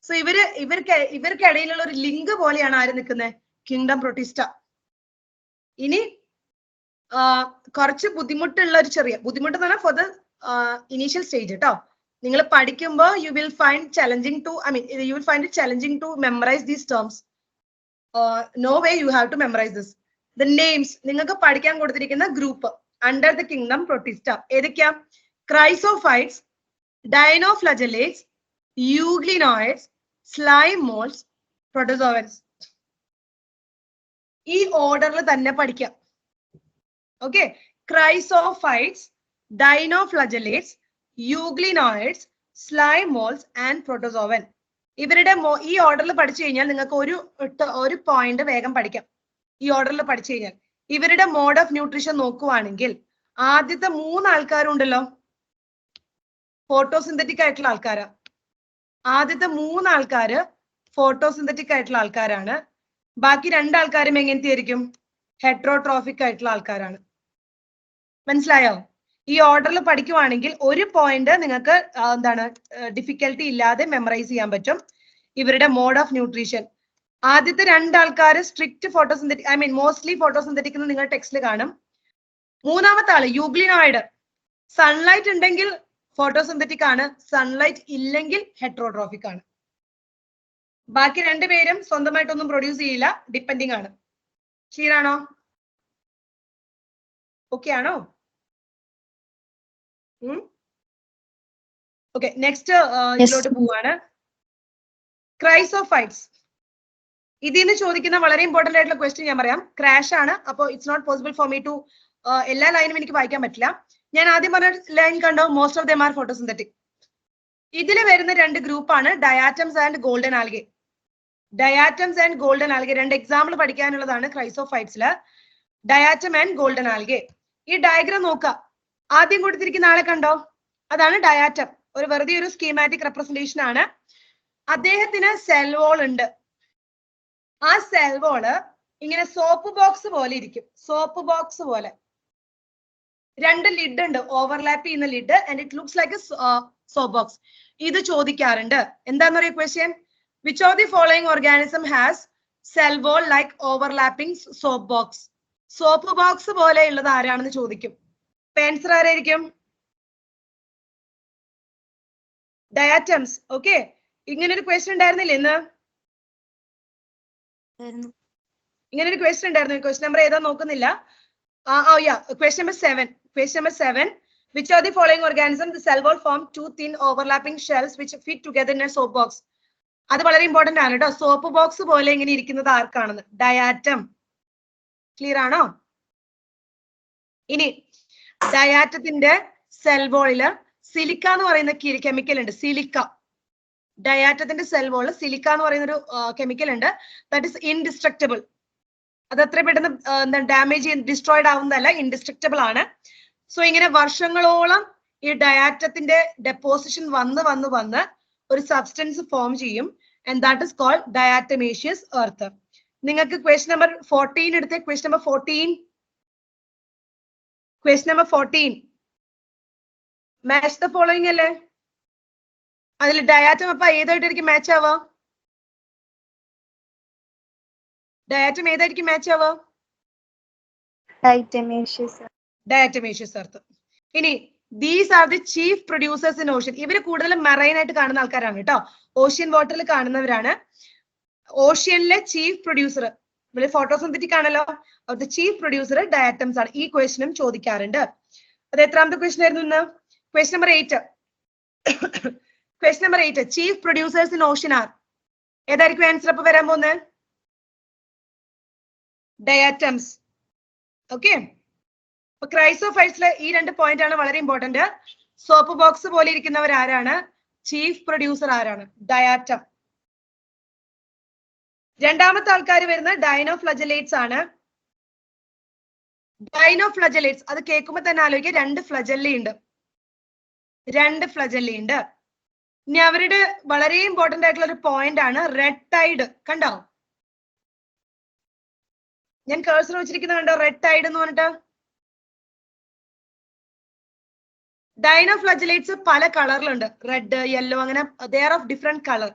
So ഇവർക്കിടയിലുള്ള ഒരു ലിങ്ക് പോലെയാണ് ആര് നിൽക്കുന്നത്? Kingdom Protista. ഇനി കുറച്ച് ബുദ്ധിമുട്ടുള്ള ഒരു ചെറിയ ബുദ്ധിമുട്ട് എന്ന് പറഞ്ഞാൽ ഫോർ ദ ഇനീഷ്യൽ സ്റ്റേജ് കേട്ടോ. നിങ്ങൾ പഠിക്കുമ്പോൾ you will find challenging to you will find it challenging to memorise these terms. No way you have to memorise this. The names നിങ്ങൾക്ക് പഠിക്കാൻ കൊടുത്തിരിക്കുന്ന group under the kingdom Protista ഏതൊക്കെയാ? Chrysophytes, dinoflagellates, euglenoids, slime moulds, protozoans. ഈ ഓർഡറിൽ തന്നെ പഠിക്കാം. Okay. Chrysophytes, dinoflagellates, euglenoids, slime moulds and protozoan. ഇവരുടെ ഈ ഓർഡറിൽ പഠിച്ചു കഴിഞ്ഞാൽ നിങ്ങൾക്ക് ഒരു പോയിന്റ് വേഗം പഠിക്കാം. ഈ ഓർഡറിൽ പഠിച്ചു കഴിഞ്ഞാൽ. ഇവരുടെ മോഡ് ഓഫ് ന്യൂട്രീഷൻ നോക്കുവാണെങ്കിൽ ആദ്യത്തെ 3 ആൾക്കാരുണ്ടല്ലോ ഫോട്ടോസിന്തറ്റിക് ആയിട്ടുള്ള ആൾക്കാരാ. ആദ്യത്തെ 3 ആൾക്കാര് ഫോട്ടോസിന്തറ്റിക് ആയിട്ടുള്ള ആൾക്കാരാണ്. ബാക്കി 2 ആൾക്കാരും എങ്ങനത്തെ ആയിരിക്കും? ഹെട്രോട്രോഫിക് ആയിട്ടുള്ള ആൾക്കാരാണ്. മനസ്സിലായോ? ഈ ഓർഡറിൽ പഠിക്കുവാണെങ്കിൽ ഒരു പോയിന്റ് നിങ്ങൾക്ക് എന്താണ് ഡിഫിക്കൽട്ടി ഇല്ലാതെ മെമ്മറൈസ് ചെയ്യാൻ പറ്റും. ഇവരുടെ മോഡ് ഓഫ് ന്യൂട്രീഷൻ. ആദ്യത്തെ 2 ആൾക്കാർ strict photosynthetic, I mean mostly photosynthetic എന്ന് നിങ്ങൾ ടെക്സ്റ്റിൽ കാണും. മൂന്നാമത്തെ ആള് യൂഗ്ലിനോയിഡ്. സൺലൈറ്റ് ഉണ്ടെങ്കിൽ ഫോട്ടോസിന്തറ്റിക് ആണ്, സൺലൈറ്റ് ഇല്ലെങ്കിൽ ഹെട്രോട്രോഫിക് ആണ്. ബാക്കി 2 പേരും സ്വന്തമായിട്ടൊന്നും പ്രൊഡ്യൂസ് ചെയ്യില്ല, ഡിപ്പെൻഡിങ് ആണ്. ക്ലിയർ ആണോ? ഓക്കെ ആണോ? ഓക്കെ, നെക്സ്റ്റ് ഇതിലോട്ട് പോവാണ്. ക്രൈസോഫൈറ്റ്സ്. ഇതിന്ന് ചോദിക്കുന്ന വളരെ ഇമ്പോർട്ടന്റ് ആയിട്ടുള്ള ക്വസ്റ്റ്യൻ ഞാൻ പറയാം. ക്രാഷ് ആണ്, അപ്പോൾ it's not possible for me to എല്ലാ ലൈനും എനിക്ക് വായിക്കാൻ പറ്റില്ല. ഞാൻ ആദ്യം പറഞ്ഞ ലൈൻ കണ്ടോ? Most of them are photosynthetic. ഇതിൽ വരുന്ന 2 ഗ്രൂപ്പാണ് diatoms and golden algae. Diatoms and golden algae 2 example പഠിക്കാനുള്ളതാണ് ക്രൈസോഫൈറ്റ്സില്. Diatom and golden algae. ഈ ഡയഗ്രാം നോക്കുക. ആദ്യം കൊടുത്തിരിക്കുന്ന ആളെ കണ്ടോ? അതാണ് ഡയാറ്റം. ഒരു വെറുതെ ഒരു സ്കീമാറ്റിക് റെപ്രസെന്റേഷൻ ആണ്. അദ്ദേഹത്തിന് സെൽ വോൾ ഉണ്ട്. ആ സെൽ വോള് ഇങ്ങനെ സോപ്പ് ബോക്സ് പോലെ ഇരിക്കും. സോപ്പ് ബോക്സ് പോലെ 2 ലിഡ് ഉണ്ട്, ഓവർലാപ്പ് ചെയ്യുന്ന lid, and it looks like soap box. ഇത് ചോദിക്കാറുണ്ട്. എന്താന്ന് പറയുക question? Which of the following organism has cell wall like overlapping soap box? Soap box പോലെ ഉള്ളത് ആരാണെന്ന് ചോദിക്കും. ആൻസർ ആരായിരിക്കും? ഡയാറ്റംസ്. ഓക്കെ, ഇങ്ങനെ ഒരു ക്വസ്റ്റ്യൻ ഉണ്ടായിരുന്നില്ലേ ഇന്ന്? ഇങ്ങനെ ഒരു ക്വസ്റ്റ്യൻ ഉണ്ടായിരുന്നു. ക്വസ്റ്റ്യൻ നമ്പർ ഏതാ നോക്കുന്നില്ല. Question number 7. Question number 7. Which of the following organisms the cell wall form 2 thin overlapping shells which fit together in a soap box? അത് വളരെ ഇമ്പോർട്ടന്റ് ആണ് കേട്ടോ. സോപ്പ് ബോക്സ് പോലെ ഇങ്ങനെ ഇരിക്കുന്നത് ആർക്കാണെന്ന്? ഡയാറ്റം. ക്ലിയർ ആണോ? ഇനി ഡയാറ്റത്തിന്റെ സെൽ വോളില് സിലിക്ക എന്ന് പറയുന്ന കെമിക്കൽ ഉണ്ട്. സിലിക്ക. ഡയാറ്റത്തിന്റെ സെൽ വോളിൽ സിലിക്ക എന്ന് പറയുന്ന ഒരു കെമിക്കൽ ഉണ്ട്. That is indestructible. അത് അത്ര പെട്ടെന്ന് ഡാമേജ് ഡിസ്ട്രോയിഡ് ആവുന്നതല്ല, ഇൻഡിസ്ട്രക്റ്റബിൾ ആണ്. സോ ഇങ്ങനെ വർഷങ്ങളോളം ഈ ഡയാറ്റത്തിന്റെ ഡെപ്പോസിഷൻ വന്ന് ഒരു സബ്സ്റ്റൻസ് ഫോം ചെയ്യും. And that is called diatomaceous earth. നിങ്ങൾക്ക് ക്വസ്റ്റ്യൻ നമ്പർ 14 എടുത്തേ. Question number 14. Question number 14. Match the following അല്ലേ? അതിൽ ഡയാറ്റം അപ്പൊ ഏതായിട്ടായിരിക്കും മാച്ച് ആവുക? ഡയാറ്റം ഏതായിരിക്കും മാച്ച് ആവുക? Diatomaceous earth. ഇനി these are the chief producers in ocean. ഇവര് കൂടുതലും മെറൈൻ ആയിട്ട് കാണുന്ന ആൾക്കാരാണ് കേട്ടോ. ഓഷ്യൻ വാട്ടറിൽ കാണുന്നവരാണ്. ഓഷ്യനിലെ ചീഫ് പ്രൊഡ്യൂസർ ഇവിടെ ഫോട്ടോസിന്തറ്റിക് ആണല്ലോ. അവിടുത്തെ ചീഫ് പ്രൊഡ്യൂസർ ഡയാറ്റംസ് ആണ്. ഈ ക്വസ്റ്റ്യനും ചോദിക്കാറുണ്ട്. അത് എത്രാമത്തെ ക്വസ്റ്റ്യൻ ആയിരുന്നു ഇന്ന്? Question number 8. Question number 8. Chief producers in ocean are. ഏതായിരിക്കും ആൻസർ അപ്പൊ വരാൻ പോകുന്നത്? ഡയാറ്റംസ്. ഓക്കെ, അപ്പൊ ക്രൈസോഫൈറ്റ്സിലെ ഈ 2 പോയിന്റ് ആണ് വളരെ ഇമ്പോർട്ടന്റ്. സോപ്പ് ബോക്സ് പോലെ ഇരിക്കുന്നവർ ആരാണ്? ചീഫ് പ്രൊഡ്യൂസർ ആരാണ്? ഡയാറ്റം. രണ്ടാമത്തെ ആൾക്കാർ വരുന്നത് ഡൈനോഫ്ലജലേറ്റ്സ് ആണ്. ഡൈനോഫ്ലജലേറ്റ്സ് അത് കേൾക്കുമ്പോൾ തന്നെ ആലോചിക്കുക, 2 ഫ്ലജല്ലി ഉണ്ട്. 2 ഫ്ലജല്ലി ഉണ്ട്. ഇനി അവരുടെ വളരെ ഇമ്പോർട്ടന്റ് ആയിട്ടുള്ള ഒരു പോയിന്റ് ആണ് റെഡ് ടൈഡ്. കണ്ടോ? ഞാൻ കേഴ്സർ വെച്ചിരിക്കുന്നത് കണ്ടോ? റെഡ് ടൈഡ് എന്ന് പറഞ്ഞിട്ട്. ഡൈനോഫ്ലജലേറ്റ്സ് പല കളറിലുണ്ട്. റെഡ്, യെല്ലോ, അങ്ങനെ they are of different colour.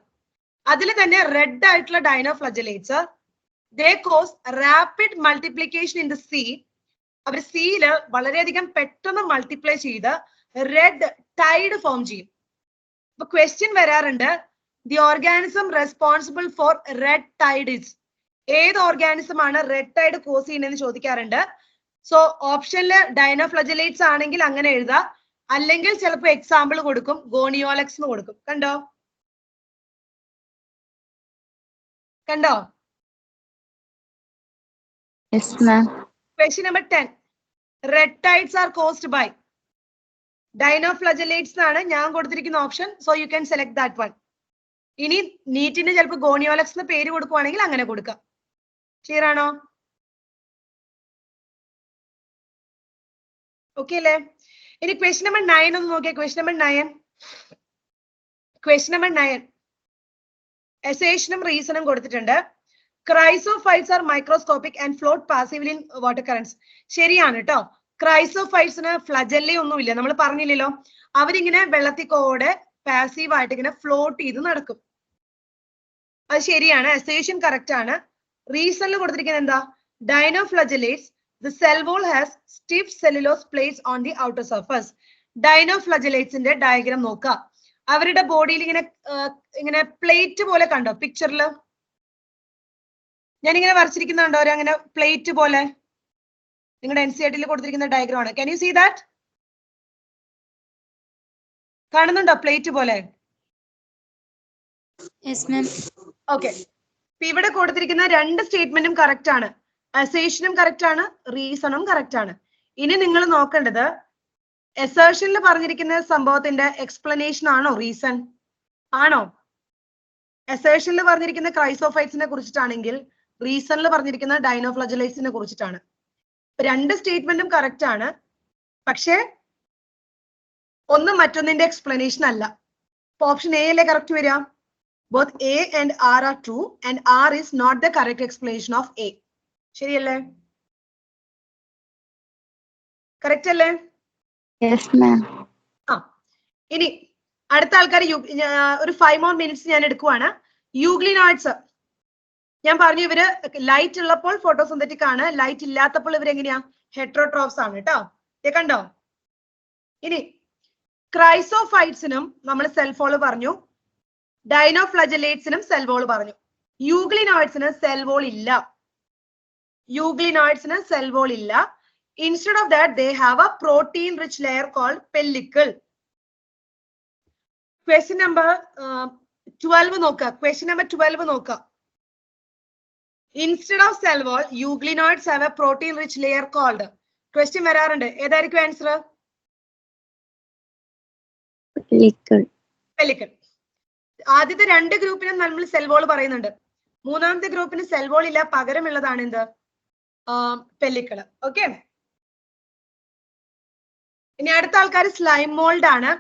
അതിൽ തന്നെ റെഡ് ആയിട്ടുള്ള dinoflagellates they cause rapid multiplication in the sea. അവർ സീയില് വളരെയധികം പെട്ടെന്ന് മൾട്ടിപ്ലൈ ചെയ്ത് റെഡ് ടൈഡ് ഫോം ചെയ്യും. അപ്പൊ ക്വസ്റ്റ്യൻ വരാറുണ്ട്, the organism responsible for red tide is. ഏത് ഓർഗാനിസം ആണ് റെഡ് ടൈഡ് കോസ് ചെയ്യുന്നതെന്ന് ചോദിക്കാറുണ്ട്. സോ ഓപ്ഷനില് ഡൈനോഫ്ലജലേറ്റ്സ് ആണെങ്കിൽ അങ്ങനെ എഴുതാം. അല്ലെങ്കിൽ ചിലപ്പോൾ എക്സാമ്പിൾ കൊടുക്കും, ഗോണിയോലക്സ് എന്ന് കൊടുക്കും. കണ്ടോ? കണ്ടോ? Yes, ma'am. Question number 10. Red tides are caused by dinoflagellates എന്നാണ് ഞാൻ കൊടുത്തിരിക്കുന്ന option. So you can select that one. ഇനി നീറ്റിന് ചിലപ്പോൾ ഗോണിയോലക്സ് എന്ന് പേര് കൊടുക്കുവാണെങ്കിൽ അങ്ങനെ കൊടുക്കാം. ക്ലിയർ ആണോ? ഓക്കെ അല്ലേ? ഇനി ക്വസ്റ്റ്യൻ നമ്പർ 9 ഒന്ന് നോക്കിയാൽ. Question number 9. ക്വസ്റ്റ്യൻ നമ്പർ 9 അസേഷനും റീസണും കൊടുത്തിട്ടുണ്ട്. Chrysophytes are microscopic and float passively in water currents. ശരിയാണ് കേട്ടോ. ക്രൈസോഫൈറ്റ്സിന് ഫ്ലജല്ലി ഒന്നുമില്ല, നമ്മൾ പറഞ്ഞില്ലല്ലോ. അവരിങ്ങനെ വെള്ളത്തിക്കോടെ പാസീവ് ആയിട്ട് ഇങ്ങനെ ഫ്ലോട്ട് ചെയ്ത് നടക്കും. അത് ശരിയാണ്, അസേഷൻ കറക്റ്റ് ആണ്. റീസണിൽ കൊടുത്തിരിക്കുന്നത് എന്താ? ഡൈനോഫ്ലജലേറ്റ്സ്, the cell wall has stiff cellulose plates on the outer surface. ഡൈനോഫ്ലജലേറ്റ്സിന്റെ ഡയഗ്രാം നോക്കുക. അവരുടെ ബോഡിയിൽ ഇങ്ങനെ പ്ലേറ്റ് പോലെ കണ്ടോ പിക്ചറിൽ? ഞാനിങ്ങനെ വരച്ചിരിക്കുന്നുണ്ടോ അങ്ങനെ പ്ലേറ്റ് പോലെ? നിങ്ങളുടെ NCERT-ൽ കൊടുത്തിരിക്കുന്ന ഡയഗ്രാം ആണ്. Can you see that? കാണുന്നുണ്ടോ പ്ലേറ്റ് പോലെ? Yes, ma'am. ഓക്കെ. ഇവിടെ കൊടുത്തിരിക്കുന്ന രണ്ട് സ്റ്റേറ്റ്മെന്റും കറക്റ്റ് ആണ്. അസേഷനും കറക്റ്റ് ആണ്, റീസണും കറക്റ്റ് ആണ്. ഇനി നിങ്ങൾ നോക്കേണ്ടത് അസേഷനിൽ പറഞ്ഞിരിക്കുന്ന സംഭവത്തിന്റെ എക്സ്പ്ലനേഷൻ ആണോ റീസൺ? ആണോ? അസേഷനിൽ പറഞ്ഞിരിക്കുന്ന ക്രൈസോഫൈറ്റ്സിനെ കുറിച്ചിട്ടാണെങ്കിൽ റീസണിൽ പറഞ്ഞിരിക്കുന്ന ഡൈനോഫ്ലജലേറ്റ്സിനെ കുറിച്ചിട്ടാണ്. രണ്ട് സ്റ്റേറ്റ്മെന്റും കറക്റ്റ് ആണ്, പക്ഷേ ഒന്ന് മറ്റൊന്നിന്റെ എക്സ്പ്ലനേഷൻ അല്ല. ഓപ്ഷൻ എ അല്ലേ കറക്റ്റ് വരിക? both A and R are true and R is not the correct explanation of A. ശരിയല്ലേ? കറക്റ്റ് അല്ലേ? Yes, ma'am. ഇനി അടുത്ത ആൾക്കാർ ഒരു 5 more minutes ഞാൻ എടുക്കുവാണ്. യൂഗ്ലിനോയിഡ്സ് ഞാൻ പറഞ്ഞു, ഇവര് ലൈറ്റ് ഉള്ളപ്പോൾ ഫോട്ടോസിന്തറ്റിക് ആണ്, ലൈറ്റ് ഇല്ലാത്തപ്പോൾ ഇവരെങ്ങനെയാ? ഹെട്രോട്രോഫ്സ് ആണ് കേട്ടോ. കണ്ടോ? ഇനി ക്രൈസോഫൈറ്റ്സിനും നമ്മൾ സെൽഫോൾ പറഞ്ഞു, ഡൈനോഫ്ലജലേറ്റ്സിനും സെൽ വോൾ പറഞ്ഞു. യൂഗ്ലിനോയിഡ്സിന് സെൽ വോൾ ഇല്ല. യൂഗ്ലിനോയിഡ്സിന് സെൽ വോൾ ഇല്ല. Instead of that, they have a protein-rich layer called pellicle. Question number 12 നോക്കുക. Question number 12 നോക്കുക. Instead of cell wall, euglenoids have a protein-rich layer called. Question വരാറുണ്ട്. ഏതായിരിക്കും answer? Pellicle. Pellicle. ആദ്യത്തെ രണ്ട് ഗ്രൂപ്പിനും നമ്മൾ cell wall പറയുന്നുണ്ട്. മൂന്നാമത്തെ ഗ്രൂപ്പിന് സെൽ വോൾ ഇല്ല, പകരമുള്ളതാണ് എന്ത്? പെല്ലിക്കിള്. ഓക്കെ. ഇനി അടുത്ത ആൾക്കാർ സ്ലൈം മോൾഡ് ആണ്.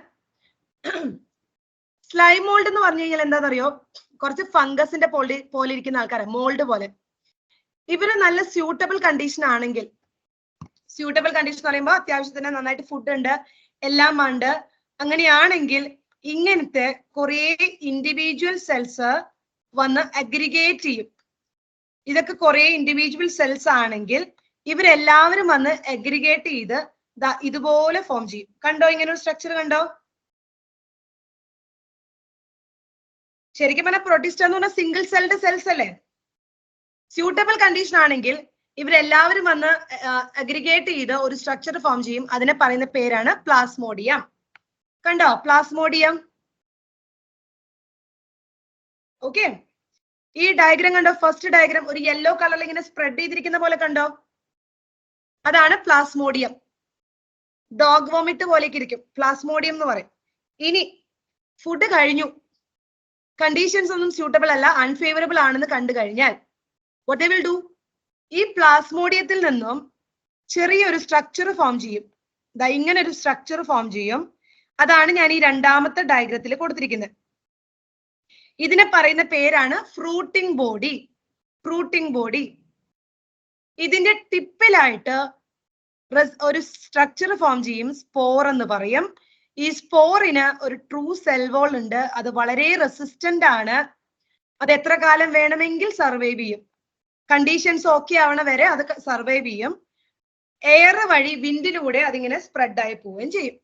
സ്ലൈം മോൾഡ് എന്ന് പറഞ്ഞു കഴിഞ്ഞാൽ എന്താണെന്നറിയോ? കുറച്ച് ഫംഗസിന്റെ പോലെ ഇരിക്കുന്ന ആൾക്കാരാണ്, മോൾഡ് പോലെ. ഇവര് നല്ല സ്യൂട്ടബിൾ കണ്ടീഷൻ ആണെങ്കിൽ, സ്യൂട്ടബിൾ കണ്ടീഷൻ എന്ന് പറയുമ്പോൾ അത്യാവശ്യത്തിന് നന്നായിട്ട് ഫുഡ് ഉണ്ട്, എല്ലാം ഉണ്ട്, അങ്ങനെയാണെങ്കിൽ ഇങ്ങനത്തെ കുറെ ഇൻഡിവിജ്വൽ സെൽസ് വന്ന് അഗ്രിഗേറ്റ് ചെയ്യും. ഇതൊക്കെ കുറെ ഇൻഡിവിജ്വൽ സെൽസ് ആണെങ്കിൽ ഇവരെല്ലാവരും വന്ന് അഗ്രിഗേറ്റ് ചെയ്ത് ഇതുപോലെ ഫോം ചെയ്യും. കണ്ടോ? ഇങ്ങനെ ഒരു സ്ട്രക്ചർ കണ്ടോ? ശരിക്കും പറഞ്ഞാൽ പ്രൊട്ടിസ്റ്റ എന്ന് പറഞ്ഞാൽ സിംഗിൾ സെൽഡ് സെൽസ് അല്ലേ? സ്യൂട്ടബിൾ കണ്ടീഷൻ ആണെങ്കിൽ ഇവരെല്ലാവരും വന്ന് അഗ്രിഗേറ്റ് ചെയ്ത് ഒരു സ്ട്രക്ചർ ഫോം ചെയ്യും. അതിനെ പറയുന്ന പേരാണ് പ്ലാസ്മോഡിയം. കണ്ടോ? പ്ലാസ്മോഡിയം. ഓക്കെ. ഈ ഡയഗ്രാം കണ്ടോ? ഫസ്റ്റ് ഡയഗ്രാം ഒരു യെല്ലോ കളറിൽ ഇങ്ങനെ സ്പ്രെഡ് ചെയ്തിരിക്കുന്ന പോലെ കണ്ടോ? അതാണ് പ്ലാസ്മോഡിയം. ഡോഗ് വോമിറ്റ് പോലെയൊക്കെ ഇരിക്കും, പ്ലാസ്മോഡിയം എന്ന് പറയും. ഇനി ഫുഡ് കഴിഞ്ഞു, കണ്ടീഷൻസ് ഒന്നും സ്യൂട്ടബിൾ അല്ല, അൺഫേവറബിൾ ആണെന്ന് കണ്ടു കഴിഞ്ഞാൽ what they will do, ഈ പ്ലാസ്മോഡിയത്തിൽ നിന്നും ചെറിയൊരു സ്ട്രക്ചർ ഫോം ചെയ്യും. ഇങ്ങനെ ഒരു സ്ട്രക്ചർ ഫോം ചെയ്യും. അതാണ് ഞാൻ ഈ രണ്ടാമത്തെ ഡയഗ്രത്തിൽ കൊടുത്തിരിക്കുന്നത്. ഇതിനെ പറയുന്ന പേരാണ് ഫ്രൂട്ടിംഗ് ബോഡി. Fruiting body. ഇതിന്റെ ടിപ്പിലായിട്ട് ഒരു സ്ട്രക്ചർ ഫോം ചെയ്യും, സ്പോർ എന്ന് പറയും. ഈ സ്പോറിന് ഒരു ട്രൂ സെൽ വോൾ ഉണ്ട്, അത് വളരെ റെസിസ്റ്റന്റ് ആണ്, അത് എത്ര കാലം വേണമെങ്കിൽ സർവൈവ് ചെയ്യും. കണ്ടീഷൻസ് ഓക്കെ ആവണ വരെ അത് സർവൈവ് ചെയ്യും. എയർ വഴി വിൻഡിലൂടെ അതിങ്ങനെ സ്പ്രെഡ് ആയി പോവുകയും ചെയ്യും.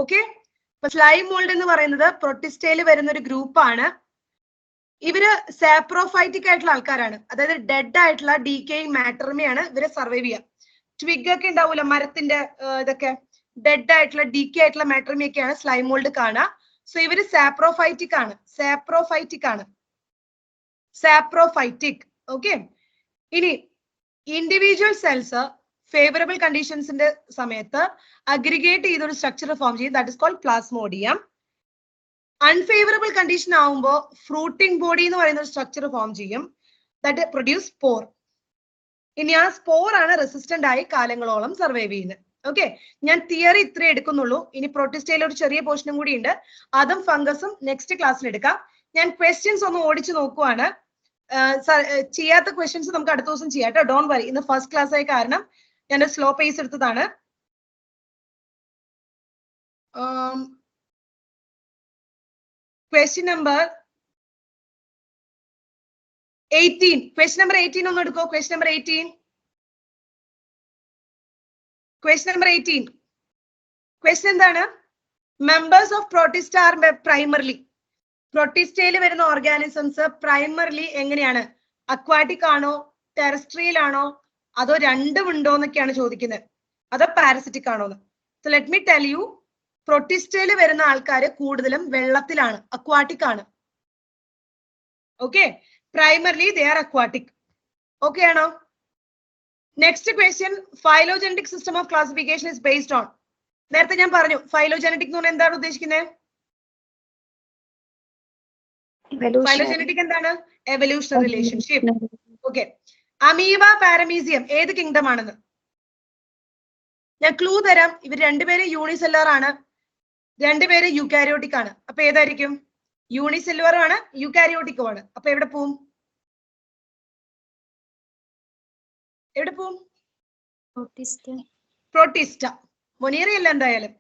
ഓക്കെ. ഇപ്പൊ സ്ലൈം മോൾഡ് എന്ന് പറയുന്നത് പ്രൊട്ടിസ്റ്റയിൽ വരുന്ന ഒരു ഗ്രൂപ്പാണ്. ഇവര് സാപ്രോഫൈറ്റിക് ആയിട്ടുള്ള ആൾക്കാരാണ്, അതായത് ഡെഡ് ആയിട്ടുള്ള ഡീക്കേയിങ് മാറ്ററിനെയാണ് ഇവരെ സർവൈവ് ചെയ്യുക. ട്വിഗ് ഒക്കെ ഉണ്ടാവൂല മരത്തിന്റെ, ഇതൊക്കെ ഡെഡ് ആയിട്ടുള്ള ഡീക്കേ ആയിട്ടുള്ള മാറ്ററിനെയൊക്കെയാണ് സ്ലൈം മോൾഡ് കാണുക. സോ ഇവര് സാപ്രോഫൈറ്റിക് ആണ്. സാപ്രോഫൈറ്റിക് ആണ്. സാപ്രോഫൈറ്റിക്. ഓക്കെ. ഇനി ഇൻഡിവിജ്വൽ സെൽസ് ഫേവറബിൾ കണ്ടീഷൻസിന്റെ സമയത്ത് അഗ്രിഗേറ്റ് ചെയ്തൊരു സ്ട്രക്ചർ ഫോം ചെയ്യും, that is called plasmodium. Unfavourable condition ആവുമ്പോൾ ഫ്രൂട്ടിംഗ് ബോഡി എന്ന് പറയുന്ന ഒരു സ്ട്രക്ചർ ഫോം ചെയ്യും, ദാറ്റ് പ്രൊഡ്യൂസ് സ്പോർ. ഇനി ആ സ്പോർ ആണ് റെസിസ്റ്റന്റ് ആയി കാലങ്ങളോളം സർവൈവ് ചെയ്യുന്നത്. ഓക്കെ, ഞാൻ തിയറി ഇത്രേ എടുക്കുന്നുള്ളൂ. ഇനി പ്രൊട്ടിസ്റ്റയിൽ ഒരു ചെറിയ പോർഷനും കൂടി ഉണ്ട്, അതും ഫംഗസും നെക്സ്റ്റ് ക്ലാസ്സിൽ എടുക്കാം. ഞാൻ ക്വസ്റ്റ്യൻസ് ഒന്ന് ഓടിച്ചു നോക്കുവാണ്. ചെയ്യാത്ത ക്വസ്റ്റ്യൻസ് നമുക്ക് അടുത്ത ദിവസം ചെയ്യാം കേട്ടോ. ഡോണ്ട് വറി, ഇന്ന് ഫസ്റ്റ് ക്ലാസ് ആയ കാരണം ഞാൻ സ്ലോ പേസ് എടുത്തതാണ്. Question number 18. ക്വസ്റ്റ്യൻ നമ്പർ 18 ഒന്ന് എടുക്കോ. Question number 18. Question number 18. Question എന്താണ്? Members of Protista are primarily. പ്രൊട്ടിസ്റ്റയിൽ വരുന്ന ഓർഗാനിസംസ് പ്രൈമർലി എങ്ങനെയാണ്? അക്വാറ്റിക് ആണോ, ടെറസ്ട്രിയൽ ആണോ, അതോ രണ്ടും ഉണ്ടോ എന്നൊക്കെയാണ് ചോദിക്കുന്നത്. അതോ പാരസിറ്റിക് ആണോന്ന്. So let me tell you, പ്രൊട്ടിസ്റ്റയിൽ വരുന്ന ആൾക്കാർ കൂടുതലും വെള്ളത്തിലാണ്, അക്വാറ്റിക് ആണ്. Okay, primarily they are aquatic. Okay ആണോ? Next question, phylogenetic system of classification is based on. നേരത്തെ ഞാൻ പറഞ്ഞു ഫൈലോജനറ്റിക് എന്ന് പറഞ്ഞാൽ എന്താണ് ഉദ്ദേശിക്കുന്നത്? ഫൈലോജനറ്റിക് എന്താണ്? Evolutionary relationship. Okay, amoeba paramecium ഏത് കിങ്ഡം ആണെന്ന് ഞാൻ ക്ലൂ തരാം. ഇവർ രണ്ടുപേരും യൂണിസെല്ലുലാർ ആണ്, രണ്ടുപേരും യൂക്കാരിയോട്ടിക് ആണ്. അപ്പൊ ഏതായിരിക്കും? യൂണിസെല്ലുലാറും ആണ് യൂക്കാരിയോട്ടിക്കും ആണ്. അപ്പൊ എവിടെ പോവും? എവിടെ പോവും? പ്രോട്ടിസ്റ്റ. മൊനീറി അല്ല എന്തായാലും,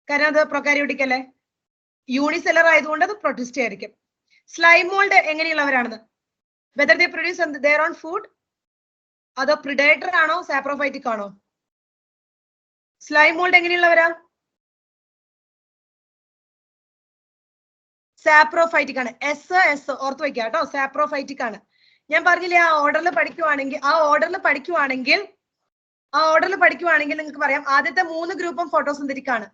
കാരണം അത് പ്രൊകാരിയോട്ടിക് അല്ലേ. യൂണിസെല്ലർ ആയതുകൊണ്ട് അത് പ്രൊട്ടിസ്റ്റ ആയിരിക്കും. സ്ലൈം മോൾഡ് എങ്ങനെയുള്ളവരാണെന്ന്, whether they produce their own food, അതോ പ്രിഡേറ്റർ ആണോ സാപ്രോഫൈറ്റിക് ആണോ? സ്ലൈം മോൾഡ് എങ്ങനെയുള്ളവരാ? സാപ്രോഫൈറ്റിക് ആണ്. എസ് ഓർത്ത് വെക്കുക കേട്ടോ, സാപ്രോഫൈറ്റിക് ആണ്. ഞാൻ പറഞ്ഞില്ലേ ആ ഓർഡറിൽ പഠിക്കുവാണെങ്കിൽ നിങ്ങൾക്ക് പറയാം ആദ്യത്തെ 3 ഗ്രൂപ്പും ഫോട്ടോസിന്തറ്റിക് ആണ്,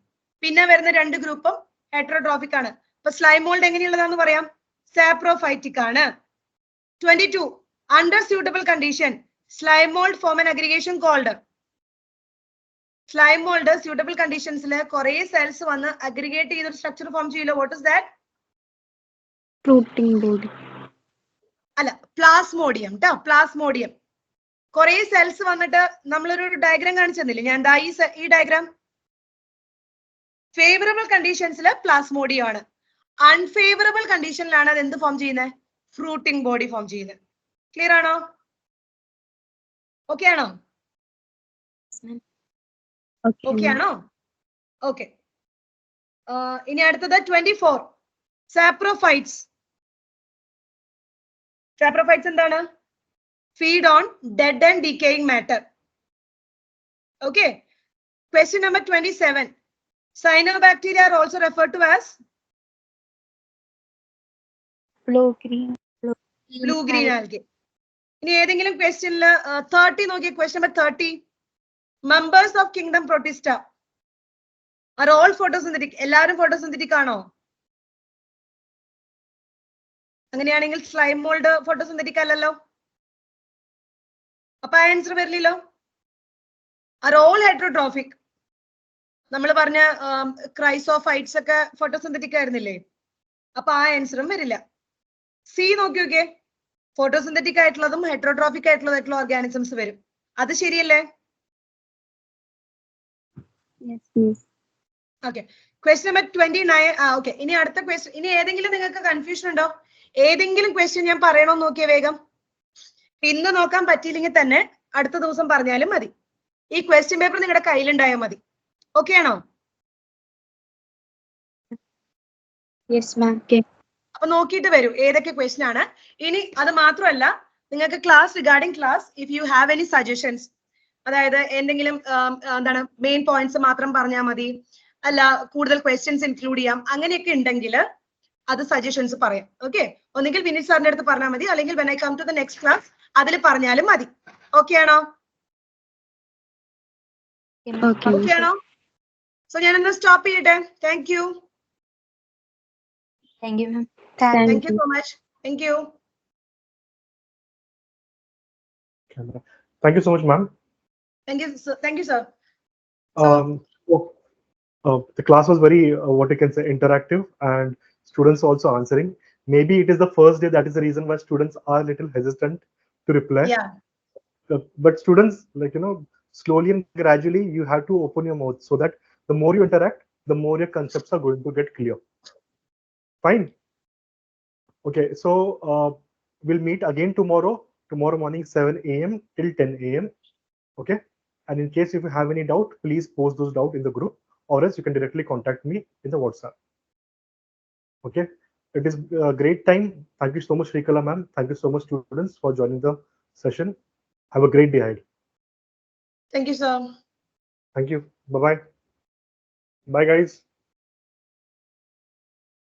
പിന്നെ വരുന്ന 2 ഗ്രൂപ്പും ഹെറ്ററോട്രോഫിക് ആണ്. അപ്പൊ സ്ലൈം മോൾഡ് എങ്ങനെയുള്ളതാന്ന് പറയാം? സാപ്രോഫൈറ്റിക് ആണ്. 22. Under suitable condition slime mould form an aggregation called. Slime mould suitable കണ്ടീഷൻസിൽ കുറെ സെൽസ് വന്ന് അഗ്രിഗേറ്റ് ചെയ്തൊരു സ്ട്രക്ചർ ഫോം ചെയ്യില്ല. What is that? Fruiting body. അല്ല, പ്ലാസ്മോഡിയം ട്ടോ, പ്ലാസ്മോഡിയം. കുറെ സെൽസ് വന്നിട്ട് നമ്മളൊരു ഡയഗ്രാം കാണിച്ചു തന്നില്ലേ ഞാൻ, എന്താ ഈ ഡയഗ്രാം? ഫേവറബിൾ കണ്ടീഷൻസിൽ പ്ലാസ്മോഡിയം ആണ്, അൺഫേവറബിൾ കണ്ടീഷനിലാണ് അത് എന്ത് ഫോം ചെയ്യുന്നത്? ഫ്രൂട്ടിംഗ് ബോഡി ഫോം ചെയ്യുന്നത്. ക്ലിയർ ആണോ? ഓക്കെ ആണോ? ഓക്കെ ആണോ? ഓക്കെ. ഇനി അടുത്തത് 24. സാപ്രോഫൈറ്റ്സ്. സാപ്രോഫൈറ്റ്സ് എന്താണ്? Feed on dead and decaying matter. Okay. Question number 27. Cyanobacteria are also referred to as blue green algae. ഇനി ഏതെങ്കിലും ക്വസ്റ്റ്യനിൽ 30 നോക്കിയ question number 30. Members of kingdom Protista are all photosynthetic. എല്ലാവരും photosynthetic ആണോ? അങ്ങനെയാണെങ്കിൽ സ്ലൈം മോൾഡ് ഫോട്ടോസിന്തറ്റിക് അല്ലല്ലോ. അപ്പൊ answer വരില്ലല്ലോ. Are all heterotrophic. നമ്മൾ പറഞ്ഞ ക്രൈസോഫൈറ്റ്സ് ഒക്കെ ഫോട്ടോസിന്തറ്റിക് ആയിരുന്നില്ലേ? അപ്പൊ ആ ആൻസറും വരില്ല. സി നോക്കിയോക്കെ, ഫോട്ടോസിന്തറ്റിക് ആയിട്ടുള്ളതും ഹെറ്ററോട്രോഫിക് ആയിട്ടുള്ള ഓർഗാനിസംസ് വരും. അത് ശരിയല്ലേ? ഓക്കെ. Question number 29. ഓക്കെ, ഇനി അടുത്ത ക്വസ്റ്റ്യൻ. ഇനി ഏതെങ്കിലും നിങ്ങൾക്ക് കൺഫ്യൂഷൻ ഉണ്ടോ? ഏതെങ്കിലും ക്വസ്റ്റ്യൻ ഞാൻ പറയണോ നോക്കിയേ വേഗം. ഇന്ന് നോക്കാൻ പറ്റിയില്ലെങ്കിൽ തന്നെ അടുത്ത ദിവസം പറഞ്ഞാലും മതി. ഈ ക്വസ്റ്റ്യൻ പേപ്പർ നിങ്ങളുടെ കയ്യിലുണ്ടായാൽ മതി. ഓക്കെ ആണോ? അപ്പൊ നോക്കിയിട്ട് വരൂ ഏതൊക്കെ ക്വസ്റ്റ്യൻ ആണ്. ഇനി അത് മാത്രമല്ല, നിങ്ങൾക്ക് class regarding class if you have any suggestions, അതായത് എന്തെങ്കിലും എന്താണ് മെയിൻ പോയിന്റ്സ് മാത്രം പറഞ്ഞാൽ മതി, അല്ല കൂടുതൽ ക്വസ്റ്റ്യൻസ് ഇൻക്ലൂഡ് ചെയ്യാം, അങ്ങനെയൊക്കെ ഉണ്ടെങ്കിൽ അത് സജഷൻസ് പറയാം. ഓക്കെ, ഒന്നുകിൽ വിനീത് സാറിന്റെ അടുത്ത് പറഞ്ഞാൽ മതി, അല്ലെങ്കിൽ when I come to the next class അതിൽ പറഞ്ഞാലും മതി. ഓക്കെ ആണോ? ഓക്കെ ആണോ? സോ ഞാൻ ഒന്ന് സ്റ്റോപ്പ് ചെയ്യട്ടെ. Thank you. Thank you, ma'am. Thank you so much. Thank you. Thank you so much, ma'am. Thank you, sir. Thank you, sir. The class was very, what you can say, interactive, and students also answering. Maybe it is the first day, that is the reason why students are a little hesitant to reply. Yeah. but students, like, slowly and gradually, you have to open your mouth so that the more you interact, the more your concepts are going to get clear. Fine. Okay, so we'll meet again tomorrow morning, 7 a.m. till 10 a.m. Okay. And in case if you have any doubt, please post those doubt in the group, or else you can directly contact me in the WhatsApp. Okay. It is a great time. Thank you so much, Shrikala ma'am. Thank you so much, students, for joining the session. Have a great day ahead. Thank you, sir. Thank you. Bye-bye. Bye, guys.